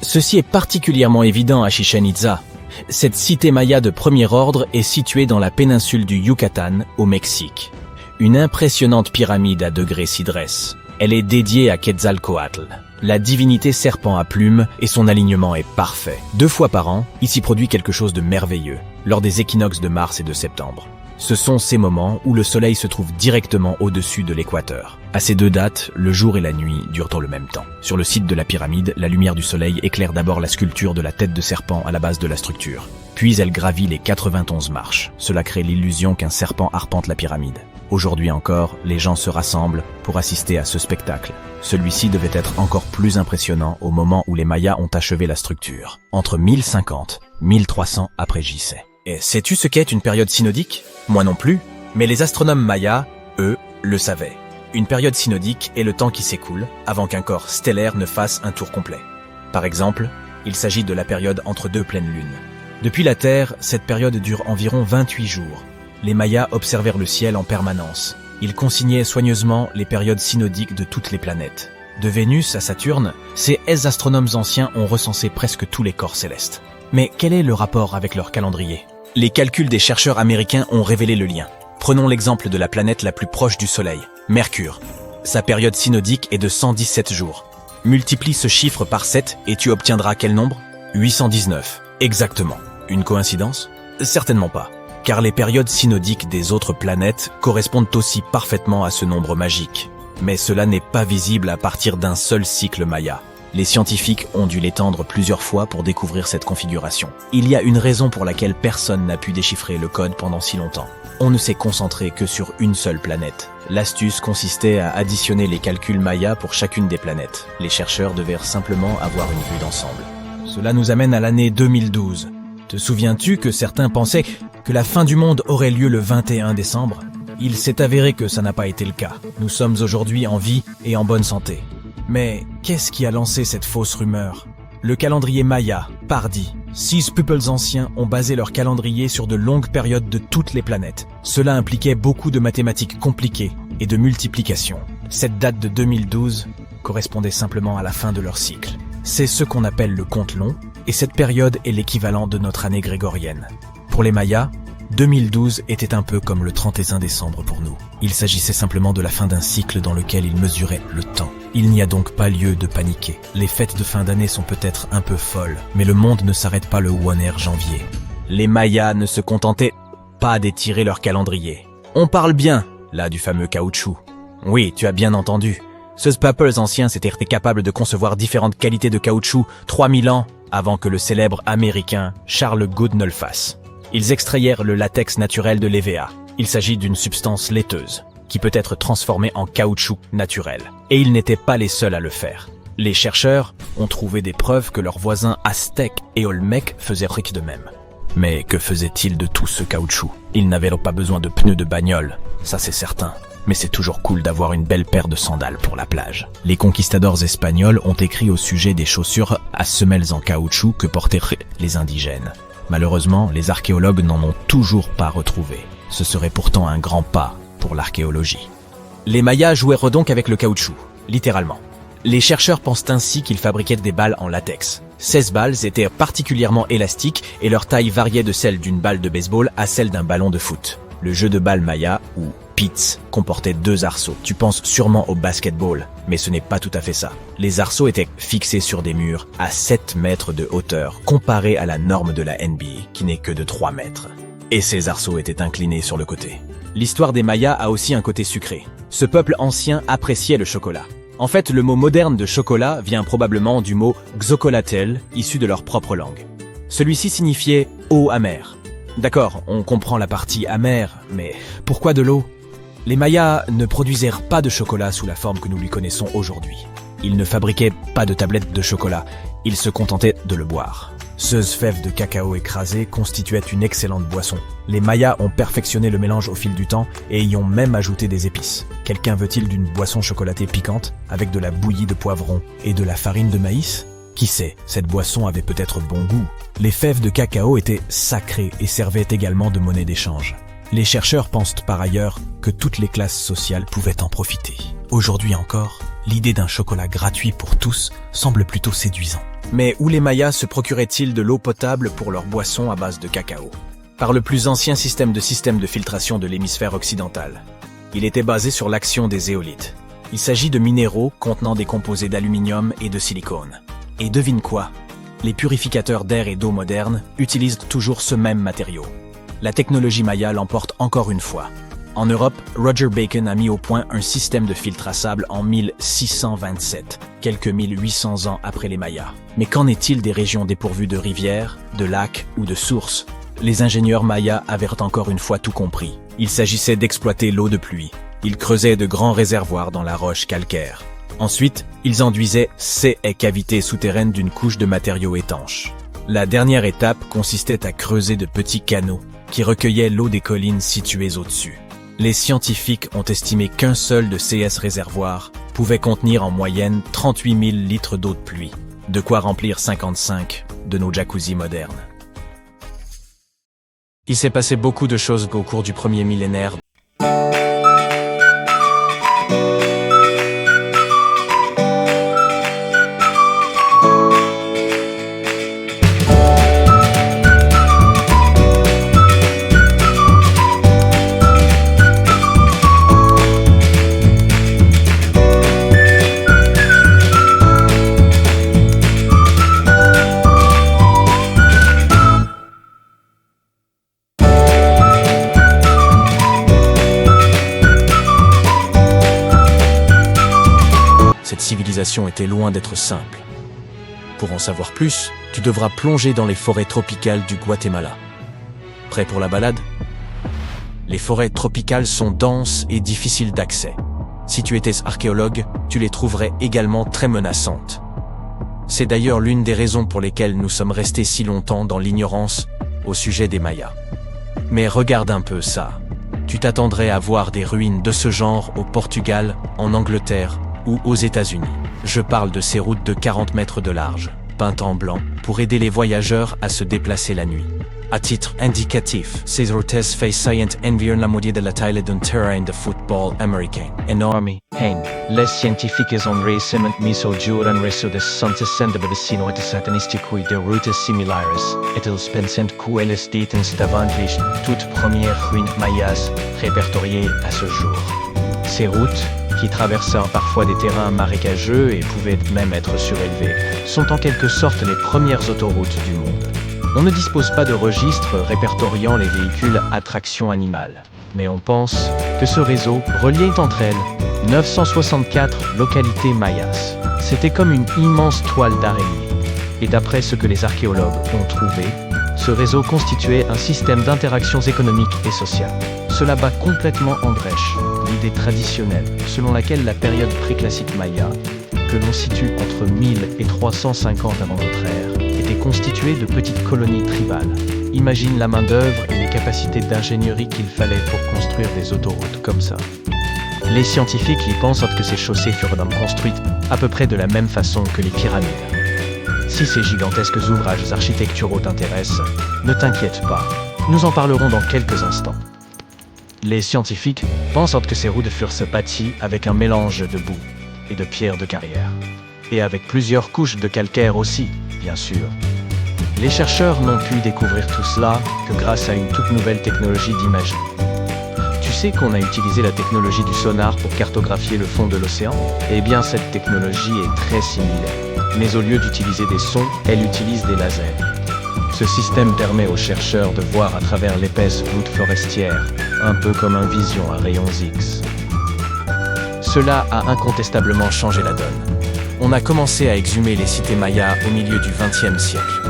Ceci est particulièrement évident à Chichén Itzá. Cette cité maya de premier ordre est située dans la péninsule du Yucatan, au Mexique. Une impressionnante pyramide à degrés s'y dresse. Elle est dédiée à Quetzalcoatl, la divinité serpent à plumes, et son alignement est parfait. 2 fois par an, il s'y produit quelque chose de merveilleux, lors des équinoxes de mars et de septembre. Ce sont ces moments où le soleil se trouve directement au-dessus de l'équateur. À ces 2 dates, le jour et la nuit durent en le même temps. Sur le site de la pyramide, la lumière du soleil éclaire d'abord la sculpture de la tête de serpent à la base de la structure. Puis elle gravit les 91 marches. Cela crée l'illusion qu'un serpent arpente la pyramide. Aujourd'hui encore, les gens se rassemblent pour assister à ce spectacle. Celui-ci devait être encore plus impressionnant au moment où les Mayas ont achevé la structure, entre 1050 et 1300 après JC. Et sais-tu ce qu'est une période synodique? Moi non plus, mais les astronomes mayas, eux, le savaient. Une période synodique est le temps qui s'écoule avant qu'un corps stellaire ne fasse un tour complet. Par exemple, il s'agit de la période entre 2 pleines lunes. Depuis la Terre, cette période dure environ 28 jours. Les Mayas observèrent le ciel en permanence. Ils consignaient soigneusement les périodes synodiques de toutes les planètes. De Vénus à Saturne, ces astronomes anciens ont recensé presque tous les corps célestes. Mais quel est le rapport avec leur calendrier? Les calculs des chercheurs américains ont révélé le lien. Prenons l'exemple de la planète la plus proche du Soleil, Mercure. Sa période synodique est de 117 jours. Multiplie ce chiffre par 7 et tu obtiendras quel nombre? 819. Exactement. Une coïncidence? Certainement pas. Car les périodes synodiques des autres planètes correspondent aussi parfaitement à ce nombre magique. Mais cela n'est pas visible à partir d'un seul cycle maya. Les scientifiques ont dû l'étendre plusieurs fois pour découvrir cette configuration. Il y a une raison pour laquelle personne n'a pu déchiffrer le code pendant si longtemps. On ne s'est concentré que sur une seule planète. L'astuce consistait à additionner les calculs mayas pour chacune des planètes. Les chercheurs devaient simplement avoir une vue d'ensemble. Cela nous amène à l'année 2012. Te souviens-tu que certains pensaient que la fin du monde aurait lieu le 21 décembre? Il s'est avéré que ça n'a pas été le cas. Nous sommes aujourd'hui en vie et en bonne santé. Mais qu'est-ce qui a lancé cette fausse rumeur? Le calendrier maya, pardi. 6 peuples anciens ont basé leur calendrier sur de longues périodes de toutes les planètes. Cela impliquait beaucoup de mathématiques compliquées et de multiplication. Cette date de 2012 correspondait simplement à la fin de leur cycle. C'est ce qu'on appelle le compte long, et cette période est l'équivalent de notre année grégorienne. Pour les Mayas, 2012 était un peu comme le 31 décembre pour nous. Il s'agissait simplement de la fin d'un cycle dans lequel il mesurait le temps. Il n'y a donc pas lieu de paniquer. Les fêtes de fin d'année sont peut-être un peu folles, mais le monde ne s'arrête pas le 1er janvier. Les Mayas ne se contentaient pas d'étirer leur calendrier. On parle bien, là, du fameux caoutchouc. Oui, tu as bien entendu. Ceux peuples anciens s'étaient capables de concevoir différentes qualités de caoutchouc 3000 ans avant que le célèbre américain Charles Gould ne le fasse. Ils extrayèrent le latex naturel de l'EVA. Il s'agit d'une substance laiteuse, qui peut être transformée en caoutchouc naturel. Et ils n'étaient pas les seuls à le faire. Les chercheurs ont trouvé des preuves que leurs voisins aztèques et olmèques faisaient de même. Mais que faisaient-ils de tout ce caoutchouc? Ils n'avaient pas besoin de pneus de bagnole, ça c'est certain. Mais c'est toujours cool d'avoir une belle paire de sandales pour la plage. Les conquistadors espagnols ont écrit au sujet des chaussures à semelles en caoutchouc que portaient les indigènes. Malheureusement, les archéologues n'en ont toujours pas retrouvé. Ce serait pourtant un grand pas pour l'archéologie. Les Mayas jouèrent donc avec le caoutchouc, littéralement. Les chercheurs pensent ainsi qu'ils fabriquaient des balles en latex. 16 balles étaient particulièrement élastiques et leur taille variait de celle d'une balle de baseball à celle d'un ballon de foot. Le jeu de balle maya, ou pits, comportait 2 arceaux. Tu penses sûrement au basketball, mais ce n'est pas tout à fait ça. Les arceaux étaient fixés sur des murs à 7 mètres de hauteur, comparé à la norme de la NBA, qui n'est que de 3 mètres. Et ces arceaux étaient inclinés sur le côté. L'histoire des Mayas a aussi un côté sucré. Ce peuple ancien appréciait le chocolat. En fait, le mot moderne de chocolat vient probablement du mot xocolatel, issu de leur propre langue. Celui-ci signifiait « eau amère ». D'accord, on comprend la partie amère, mais pourquoi de l'eau? Les Mayas ne produisirent pas de chocolat sous la forme que nous lui connaissons aujourd'hui. Ils ne fabriquaient pas de tablettes de chocolat, ils se contentaient de le boire. Ces fèves de cacao écrasées constituaient une excellente boisson. Les Mayas ont perfectionné le mélange au fil du temps et y ont même ajouté des épices. Quelqu'un veut-il d'une boisson chocolatée piquante avec de la bouillie de poivron et de la farine de maïs? Qui sait, cette boisson avait peut-être bon goût. Les fèves de cacao étaient sacrées et servaient également de monnaie d'échange. Les chercheurs pensent par ailleurs que toutes les classes sociales pouvaient en profiter. Aujourd'hui encore, l'idée d'un chocolat gratuit pour tous semble plutôt séduisant. Mais où les Mayas se procuraient-ils de l'eau potable pour leurs boissons à base de cacao? Par le plus ancien système de filtration de l'hémisphère occidental. Il était basé sur l'action des éolites. Il s'agit de minéraux contenant des composés d'aluminium et de silicone. Et devine quoi? Les purificateurs d'air et d'eau modernes utilisent toujours ce même matériau. La technologie Maya l'emporte encore une fois. En Europe, Roger Bacon a mis au point un système de filtre à sable en 1627, quelques 1800 ans après les Mayas. Mais qu'en est-il des régions dépourvues de rivières, de lacs ou de sources? Les ingénieurs Mayas avaient encore une fois tout compris. Il s'agissait d'exploiter l'eau de pluie. Ils creusaient de grands réservoirs dans la roche calcaire. Ensuite, ils enduisaient ces cavités souterraines d'une couche de matériaux étanches. La dernière étape consistait à creuser de petits canaux qui recueillaient l'eau des collines situées au-dessus. Les scientifiques ont estimé qu'un seul de ces réservoirs pouvait contenir en moyenne 38 000 litres d'eau de pluie, de quoi remplir 55 de nos jacuzzis modernes. Il s'est passé beaucoup de choses au cours du premier millénaire. Cette civilisation était loin d'être simple. Pour en savoir plus, tu devras plonger dans les forêts tropicales du Guatemala. Prêt pour la balade? Les forêts tropicales sont denses et difficiles d'accès. Si tu étais archéologue, tu les trouverais également très menaçantes. C'est d'ailleurs l'une des raisons pour lesquelles nous sommes restés si longtemps dans l'ignorance au sujet des Mayas. Mais regarde un peu ça. Tu t'attendrais à voir des ruines de ce genre au Portugal, en Angleterre ou aux États-Unis. Je parle de ces routes de 40 mètres de large, peintes en blanc, pour aider les voyageurs à se déplacer la nuit. À titre indicatif, ces routes faissaient environ la moitié de la taille d'un terrain de football américain. Énorme. Les scientifiques ont récemment mis au jour un réseau de centaines de vecinos satanistiques de routes similaires, et ils pensent qu'elles détiennent davantage toutes premières ruines mayas répertoriées à ce jour. Ces routes, qui traversent parfois des terrains marécageux et pouvaient même être surélevées, sont en quelque sorte les premières autoroutes du monde. On ne dispose pas de registres répertoriant les véhicules à traction animale, mais on pense que ce réseau reliait entre elles 964 localités mayas. C'était comme une immense toile d'araignée. Et d'après ce que les archéologues ont trouvé, ce réseau constituait un système d'interactions économiques et sociales. Cela bat complètement en brèche l'idée traditionnelle selon laquelle la période préclassique maya, que l'on situe entre 1000 et 350 avant notre ère, était constituée de petites colonies tribales. Imagine la main-d'œuvre et les capacités d'ingénierie qu'il fallait pour construire des autoroutes comme ça. Les scientifiques y pensent que ces chaussées furent construites à peu près de la même façon que les pyramides. Si ces gigantesques ouvrages architecturaux t'intéressent, ne t'inquiète pas, nous en parlerons dans quelques instants. Les scientifiques pensent que ces routes furent bâties avec un mélange de boue et de pierres de carrière, et avec plusieurs couches de calcaire aussi, bien sûr. Les chercheurs n'ont pu découvrir tout cela que grâce à une toute nouvelle technologie d'imagerie. Tu sais qu'on a utilisé la technologie du sonar pour cartographier le fond de l'océan? Eh bien, cette technologie est très similaire. Mais au lieu d'utiliser des sons, elle utilise des lasers. Ce système permet aux chercheurs de voir à travers l'épaisse voûte forestière, un peu comme un vision à rayons X. Cela a incontestablement changé la donne. On a commencé à exhumer les cités mayas au milieu du XXe siècle.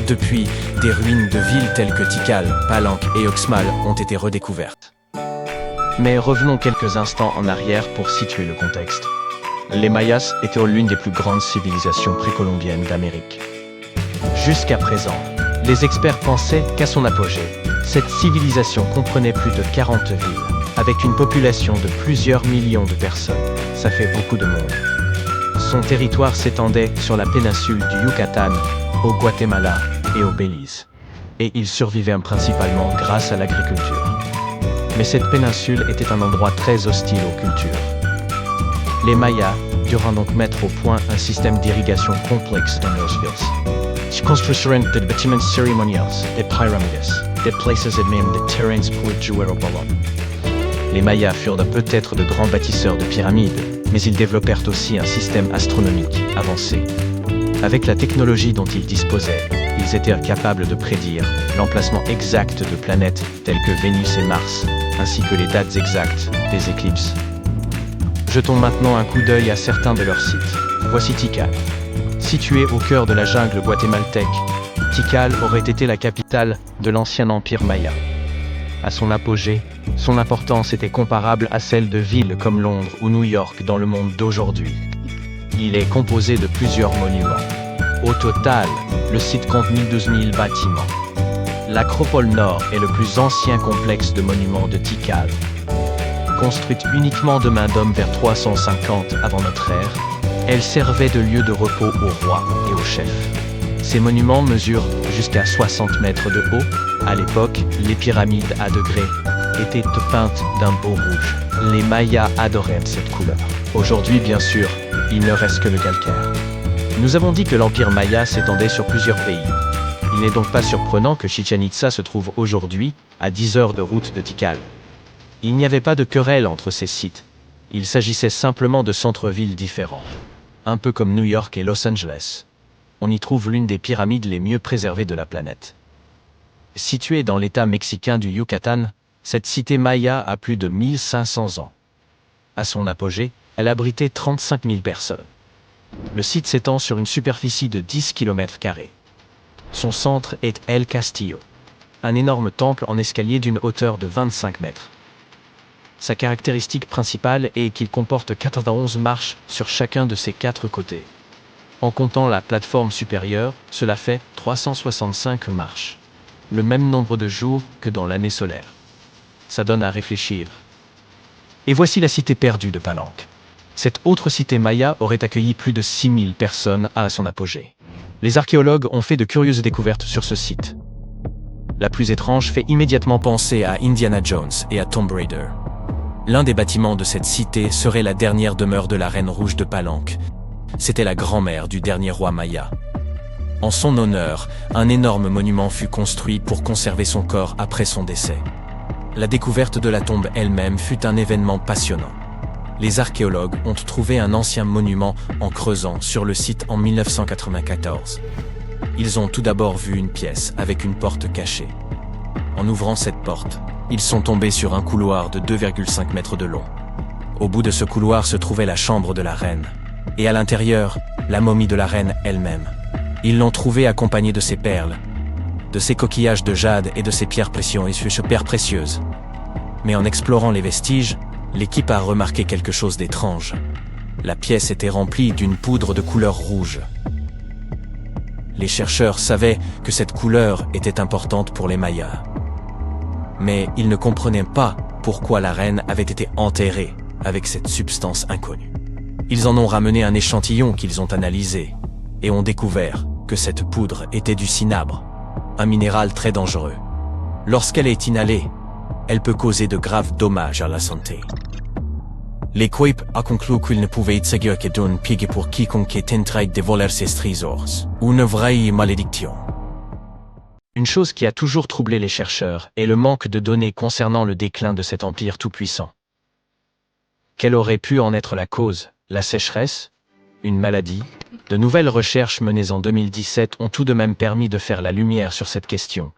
Depuis, des ruines de villes telles que Tikal, Palenque et Uxmal ont été redécouvertes. Mais revenons quelques instants en arrière pour situer le contexte. Les Mayas étaient l'une des plus grandes civilisations précolombiennes d'Amérique. Jusqu'à présent, les experts pensaient qu'à son apogée, cette civilisation comprenait plus de 40 villes, avec une population de plusieurs millions de personnes. Ça fait beaucoup de monde. Son territoire s'étendait sur la péninsule du Yucatan, au Guatemala et au Belize. Et il survivait principalement grâce à l'agriculture. Mais cette péninsule était un endroit très hostile aux cultures. Les Mayas durent donc mettre au point un système d'irrigation complexe dans leurs villes. Ils construisirent des bâtiments cérémoniels, des pyramides, des places même des terrains pour jouer au ballon. Les Mayas furent peut-être de grands bâtisseurs de pyramides, mais ils développèrent aussi un système astronomique avancé. Avec la technologie dont ils disposaient, ils étaient capables de prédire l'emplacement exact de planètes telles que Vénus et Mars, ainsi que les dates exactes des éclipses. Jetons maintenant un coup d'œil à certains de leurs sites. Voici Tikal. Situé au cœur de la jungle guatémaltèque, Tikal aurait été la capitale de l'ancien empire maya. À son apogée, son importance était comparable à celle de villes comme Londres ou New York dans le monde d'aujourd'hui. Il est composé de plusieurs monuments. Au total, le site compte 12 000 bâtiments. L'Acropole Nord est le plus ancien complexe de monuments de Tikal. Construite uniquement de main d'homme vers 350 avant notre ère, elle servait de lieu de repos aux rois et aux chefs. Ces monuments mesurent jusqu'à 60 mètres de haut. À l'époque, les pyramides à degrés étaient peintes d'un beau rouge. Les Mayas adoraient cette couleur. Aujourd'hui, bien sûr, il ne reste que le calcaire. Nous avons dit que l'empire maya s'étendait sur plusieurs pays. Il n'est donc pas surprenant que Chichén Itzá se trouve aujourd'hui à 10 heures de route de Tikal. Il n'y avait pas de querelle entre ces sites. Il s'agissait simplement de centres-villes différents. Un peu comme New York et Los Angeles. On y trouve l'une des pyramides les mieux préservées de la planète. Située dans l'état mexicain du Yucatan, cette cité maya a plus de 1500 ans. À son apogée, elle abritait 35 000 personnes. Le site s'étend sur une superficie de 10 km². Son centre est El Castillo, un énorme temple en escalier d'une hauteur de 25 mètres. Sa caractéristique principale est qu'il comporte 91 marches sur chacun de ses 4 côtés. En comptant la plateforme supérieure, cela fait 365 marches. Le même nombre de jours que dans l'année solaire. Ça donne à réfléchir. Et voici la cité perdue de Palenque. Cette autre cité maya aurait accueilli plus de 6000 personnes à son apogée. Les archéologues ont fait de curieuses découvertes sur ce site. la plus étrange fait immédiatement penser à Indiana Jones et à Tomb Raider. L'un des bâtiments de cette cité serait la dernière demeure de la Reine Rouge de Palenque. C'était la grand-mère du dernier roi Maya. En son honneur, un énorme monument fut construit pour conserver son corps après son décès. La découverte de la tombe elle-même fut un événement passionnant. Les archéologues ont trouvé un ancien monument en creusant sur le site en 1994. Ils ont tout d'abord vu une pièce avec une porte cachée. En ouvrant cette porte, ils sont tombés sur un couloir de 2,5 mètres de long. Au bout de ce couloir se trouvait la chambre de la reine. Et à l'intérieur, la momie de la reine elle-même. Ils l'ont trouvée accompagnée de ses perles, de ses coquillages de jade et de ses pierres précieuses. Mais en explorant les vestiges, l'équipe a remarqué quelque chose d'étrange. La pièce était remplie d'une poudre de couleur rouge. Les chercheurs savaient que cette couleur était importante pour les Mayas. Mais ils ne comprenaient pas pourquoi la reine avait été enterrée avec cette substance inconnue. Ils en ont ramené un échantillon qu'ils ont analysé et ont découvert que cette poudre était du cinabre, un minéral très dangereux. Lorsqu'elle est inhalée, elle peut causer de graves dommages à la santé. L'équipe a conclu qu'il ne pouvait être sûr que d'une pique pour quiconque tenterait de voler ces trésors. Une vraie malédiction. Une chose qui a toujours troublé les chercheurs est le manque de données concernant le déclin de cet empire tout-puissant. Quelle aurait pu en être la cause? La sécheresse? Une maladie? De nouvelles recherches menées en 2017 ont tout de même permis de faire la lumière sur cette question.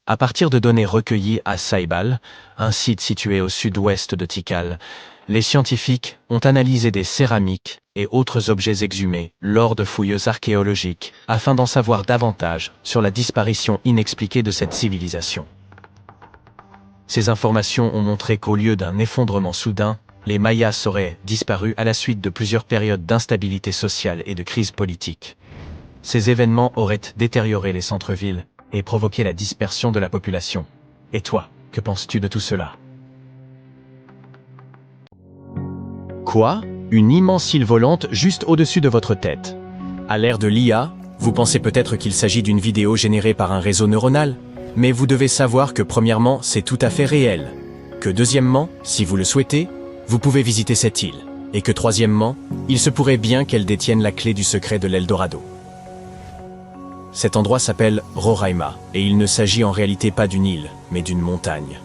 À partir de données recueillies à Saïbal, un site situé au sud-ouest de Tikal, les scientifiques ont analysé des céramiques et autres objets exhumés lors de fouilles archéologiques afin d'en savoir davantage sur la disparition inexpliquée de cette civilisation. Ces informations ont montré qu'au lieu d'un effondrement soudain, les Mayas auraient disparu à la suite de plusieurs périodes d'instabilité sociale et de crise politique. Ces événements auraient détérioré les centres-villes et provoqué la dispersion de la population. Et toi, que penses-tu de tout cela? Quoi? Une immense île volante juste au-dessus de votre tête. À l'ère de l'IA, vous pensez peut-être qu'il s'agit d'une vidéo générée par un réseau neuronal, mais vous devez savoir que premièrement, c'est tout à fait réel, que deuxièmement, si vous le souhaitez, vous pouvez visiter cette île, et que troisièmement, il se pourrait bien qu'elle détienne la clé du secret de l'Eldorado. Cet endroit s'appelle Roraima, et il ne s'agit en réalité pas d'une île, mais d'une montagne.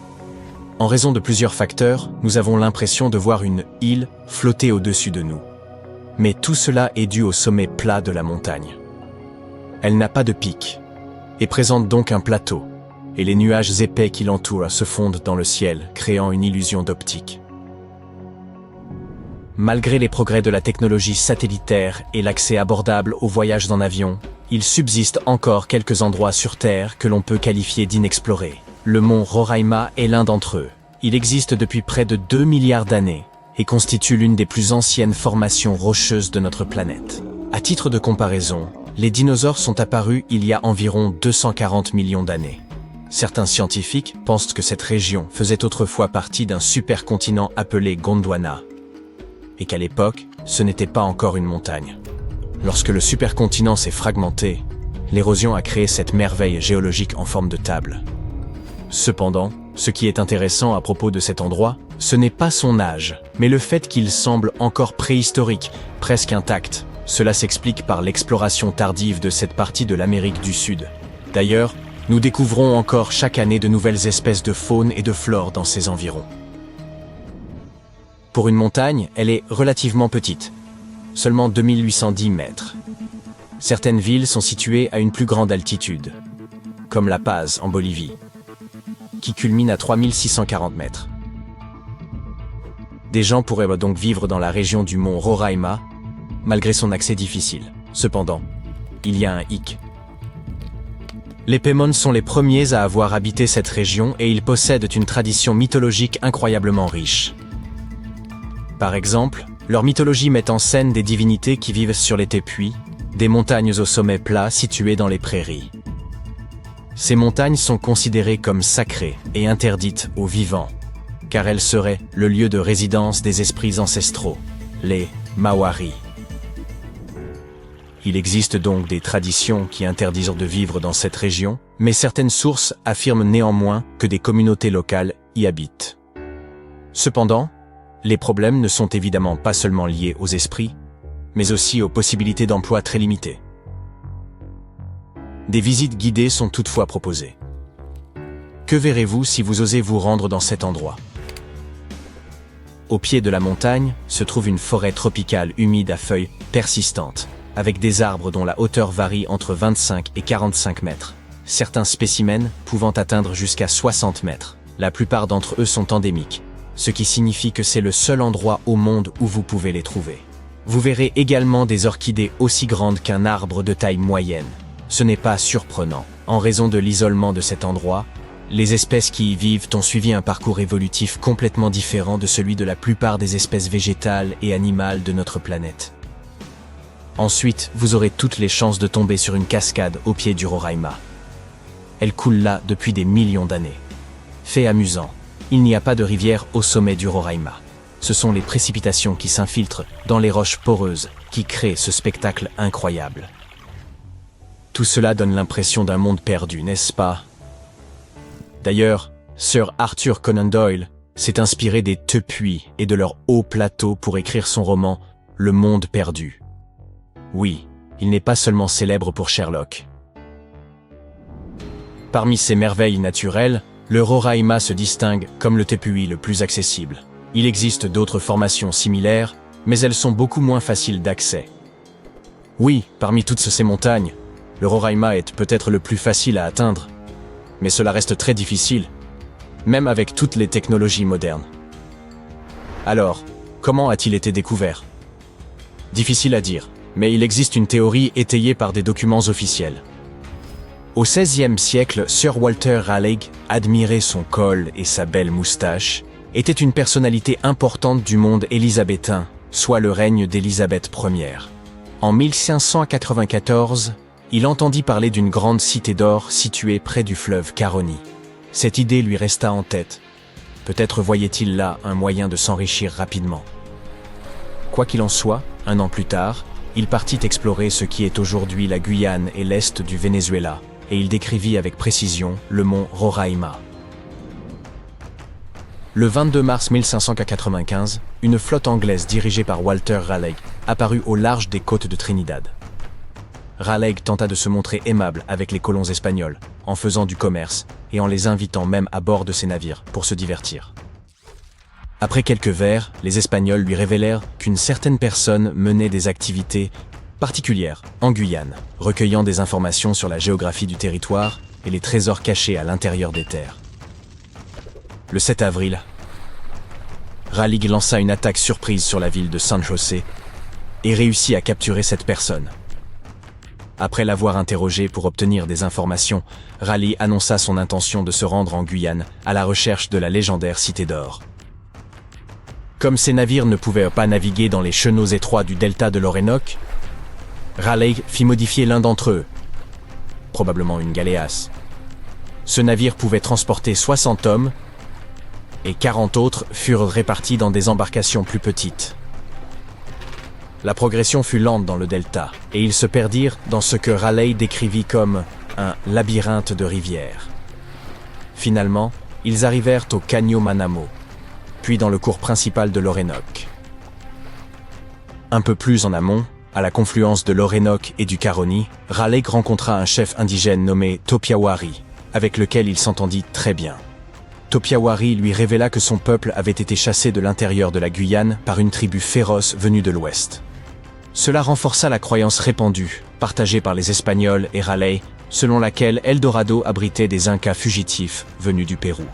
En raison de plusieurs facteurs, nous avons l'impression de voir une île flotter au-dessus de nous. Mais tout cela est dû au sommet plat de la montagne. Elle n'a pas de pic, et présente donc un plateau, et les nuages épais qui l'entourent se fondent dans le ciel, créant une illusion d'optique. Malgré les progrès de la technologie satellitaire et l'accès abordable aux voyages en avion, il subsiste encore quelques endroits sur Terre que l'on peut qualifier d'inexplorés. Le mont Roraima est l'un d'entre eux. Il existe depuis près de 2 milliards d'années et constitue l'une des plus anciennes formations rocheuses de notre planète. À titre de comparaison, les dinosaures sont apparus il y a environ 240 millions d'années. Certains scientifiques pensent que cette région faisait autrefois partie d'un supercontinent appelé Gondwana, et qu'à l'époque, ce n'était pas encore une montagne. Lorsque le supercontinent s'est fragmenté, l'érosion a créé cette merveille géologique en forme de table. Cependant, ce qui est intéressant à propos de cet endroit, ce n'est pas son âge, mais le fait qu'il semble encore préhistorique, presque intact. Cela s'explique par l'exploration tardive de cette partie de l'Amérique du Sud. D'ailleurs, nous découvrons encore chaque année de nouvelles espèces de faune et de flore dans ces environs. Pour une montagne, elle est relativement petite, seulement 2810 mètres. Certaines villes sont situées à une plus grande altitude, comme La Paz en Bolivie, qui culmine à 3640 mètres. Des gens pourraient donc vivre dans la région du mont Roraima, malgré son accès difficile. Cependant, il y a un hic. Les Paimon sont les premiers à avoir habité cette région et ils possèdent une tradition mythologique incroyablement riche. Par exemple, leur mythologie met en scène des divinités qui vivent sur les tépuis, des montagnes au sommet plat situées dans les prairies. Ces montagnes sont considérées comme sacrées et interdites aux vivants, car elles seraient le lieu de résidence des esprits ancestraux, les Mawari. Il existe donc des traditions qui interdisent de vivre dans cette région, mais certaines sources affirment néanmoins que des communautés locales y habitent. Cependant, les problèmes ne sont évidemment pas seulement liés aux esprits, mais aussi aux possibilités d'emploi très limitées. Des visites guidées sont toutefois proposées. Que verrez-vous si vous osez vous rendre dans cet endroit? Au pied de la montagne se trouve une forêt tropicale humide à feuilles persistantes, avec des arbres dont la hauteur varie entre 25 et 45 mètres, certains spécimens pouvant atteindre jusqu'à 60 mètres. La plupart d'entre eux sont endémiques, ce qui signifie que c'est le seul endroit au monde où vous pouvez les trouver. Vous verrez également des orchidées aussi grandes qu'un arbre de taille moyenne. Ce n'est pas surprenant. En raison de l'isolement de cet endroit, les espèces qui y vivent ont suivi un parcours évolutif complètement différent de celui de la plupart des espèces végétales et animales de notre planète. Ensuite, vous aurez toutes les chances de tomber sur une cascade au pied du Roraima. Elle coule là depuis des millions d'années. Fait amusant, il n'y a pas de rivière au sommet du Roraima. Ce sont les précipitations qui s'infiltrent dans les roches poreuses qui créent ce spectacle incroyable. Tout cela donne l'impression d'un monde perdu, n'est-ce pas? D'ailleurs, Sir Arthur Conan Doyle s'est inspiré des tepuis et de leurs hauts plateaux pour écrire son roman « Le Monde perdu ». Oui, il n'est pas seulement célèbre pour Sherlock. Parmi ces merveilles naturelles, le Roraima se distingue comme le tepuy le plus accessible. Il existe d'autres formations similaires, mais elles sont beaucoup moins faciles d'accès. Oui, parmi toutes ces montagnes, le Roraima est peut-être le plus facile à atteindre, mais cela reste très difficile, même avec toutes les technologies modernes. Alors, comment a-t-il été découvert? Difficile à dire, mais il existe une théorie étayée par des documents officiels. Au XVIe siècle, Sir Walter Raleigh, admirait son col et sa belle moustache, était une personnalité importante du monde élisabétain, soit le règne d'Élisabeth Ier. En 1594, il entendit parler d'une grande cité d'or située près du fleuve Caroni. Cette idée lui resta en tête. Peut-être voyait-il là un moyen de s'enrichir rapidement. Quoi qu'il en soit, un an plus tard, il partit explorer ce qui est aujourd'hui la Guyane et l'est du Venezuela, et il décrivit avec précision le mont Roraima. Le 22 mars 1595, une flotte anglaise dirigée par Walter Raleigh apparut au large des côtes de Trinidad. Raleigh tenta de se montrer aimable avec les colons espagnols, en faisant du commerce et en les invitant même à bord de ses navires pour se divertir. Après quelques verres, les Espagnols lui révélèrent qu'une certaine personne menait des activités particulières en Guyane, recueillant des informations sur la géographie du territoire et les trésors cachés à l'intérieur des terres. Le 7 avril, Raleigh lança une attaque surprise sur la ville de San José et réussit à capturer cette personne. Après l'avoir interrogé pour obtenir des informations, Raleigh annonça son intention de se rendre en Guyane à la recherche de la légendaire Cité d'Or. Comme ces navires ne pouvaient pas naviguer dans les chenaux étroits du delta de l'Orénoque, Raleigh fit modifier l'un d'entre eux, probablement une galéasse. Ce navire pouvait transporter 60 hommes et 40 autres furent répartis dans des embarcations plus petites. La progression fut lente dans le delta et ils se perdirent dans ce que Raleigh décrivit comme un labyrinthe de rivières. Finalement, ils arrivèrent au Caño Manamo, puis dans le cours principal de l'Orénoque. Un peu plus en amont, à la confluence de l'Orénoque et du Caroni, Raleigh rencontra un chef indigène nommé Topiawari, avec lequel il s'entendit très bien. Topiawari lui révéla que son peuple avait été chassé de l'intérieur de la Guyane par une tribu féroce venue de l'ouest. Cela renforça la croyance répandue, partagée par les Espagnols et Raleigh, selon laquelle Eldorado abritait des Incas fugitifs venus du Pérou.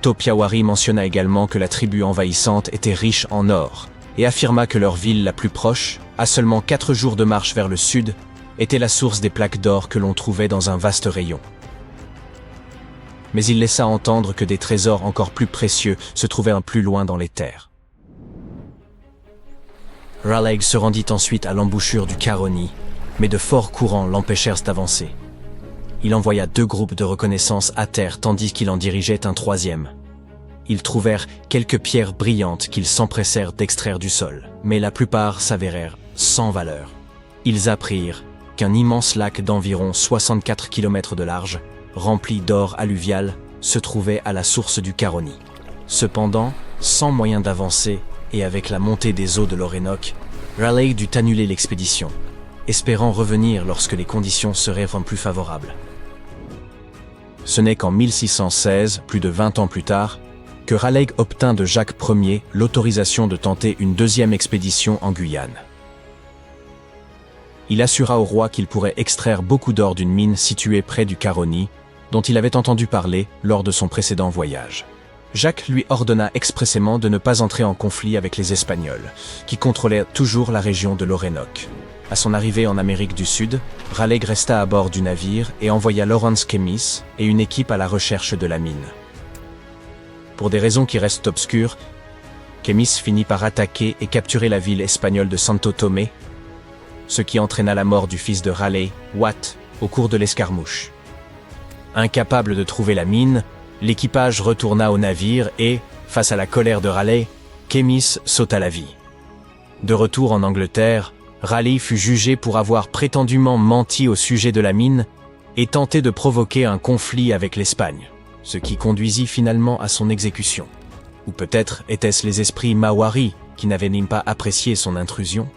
Topiawari mentionna également que la tribu envahissante était riche en or et affirma que leur ville la plus proche, à seulement 4 jours de marche vers le sud, était la source des plaques d'or que l'on trouvait dans un vaste rayon. Mais il laissa entendre que des trésors encore plus précieux se trouvaient un plus loin dans les terres. Raleigh se rendit ensuite à l'embouchure du Caroni, mais de forts courants l'empêchèrent d'avancer. Il envoya 2 groupes de reconnaissance à terre tandis qu'il en dirigeait un 3e. Ils trouvèrent quelques pierres brillantes qu'ils s'empressèrent d'extraire du sol, mais la plupart s'avérèrent sans valeur. Ils apprirent qu'un immense lac d'environ 64 km de large, rempli d'or alluvial, se trouvait à la source du Caroni. Cependant, sans moyen d'avancer et avec la montée des eaux de l'Orénoque, Raleigh dut annuler l'expédition, espérant revenir lorsque les conditions seraient plus favorables. Ce n'est qu'en 1616, plus de 20 ans plus tard, que Raleigh obtint de Jacques Ier l'autorisation de tenter une deuxième expédition en Guyane. Il assura au roi qu'il pourrait extraire beaucoup d'or d'une mine située près du Caroni, dont il avait entendu parler lors de son précédent voyage. Jacques lui ordonna expressément de ne pas entrer en conflit avec les Espagnols, qui contrôlaient toujours la région de l'Orénoque. À son arrivée en Amérique du Sud, Raleigh resta à bord du navire et envoya Lawrence Keymis et une équipe à la recherche de la mine. Pour des raisons qui restent obscures, Keymis finit par attaquer et capturer la ville espagnole de Santo Tomé, ce qui entraîna la mort du fils de Raleigh, Watt, au cours de l'escarmouche. Incapable de trouver la mine, l'équipage retourna au navire et, face à la colère de Raleigh, Keymis sauta la vie. De retour en Angleterre, Raleigh fut jugé pour avoir prétendument menti au sujet de la mine et tenté de provoquer un conflit avec l'Espagne, ce qui conduisit finalement à son exécution. Ou peut-être étaient-ce les esprits Maoris qui n'avaient même pas apprécié son intrusion ?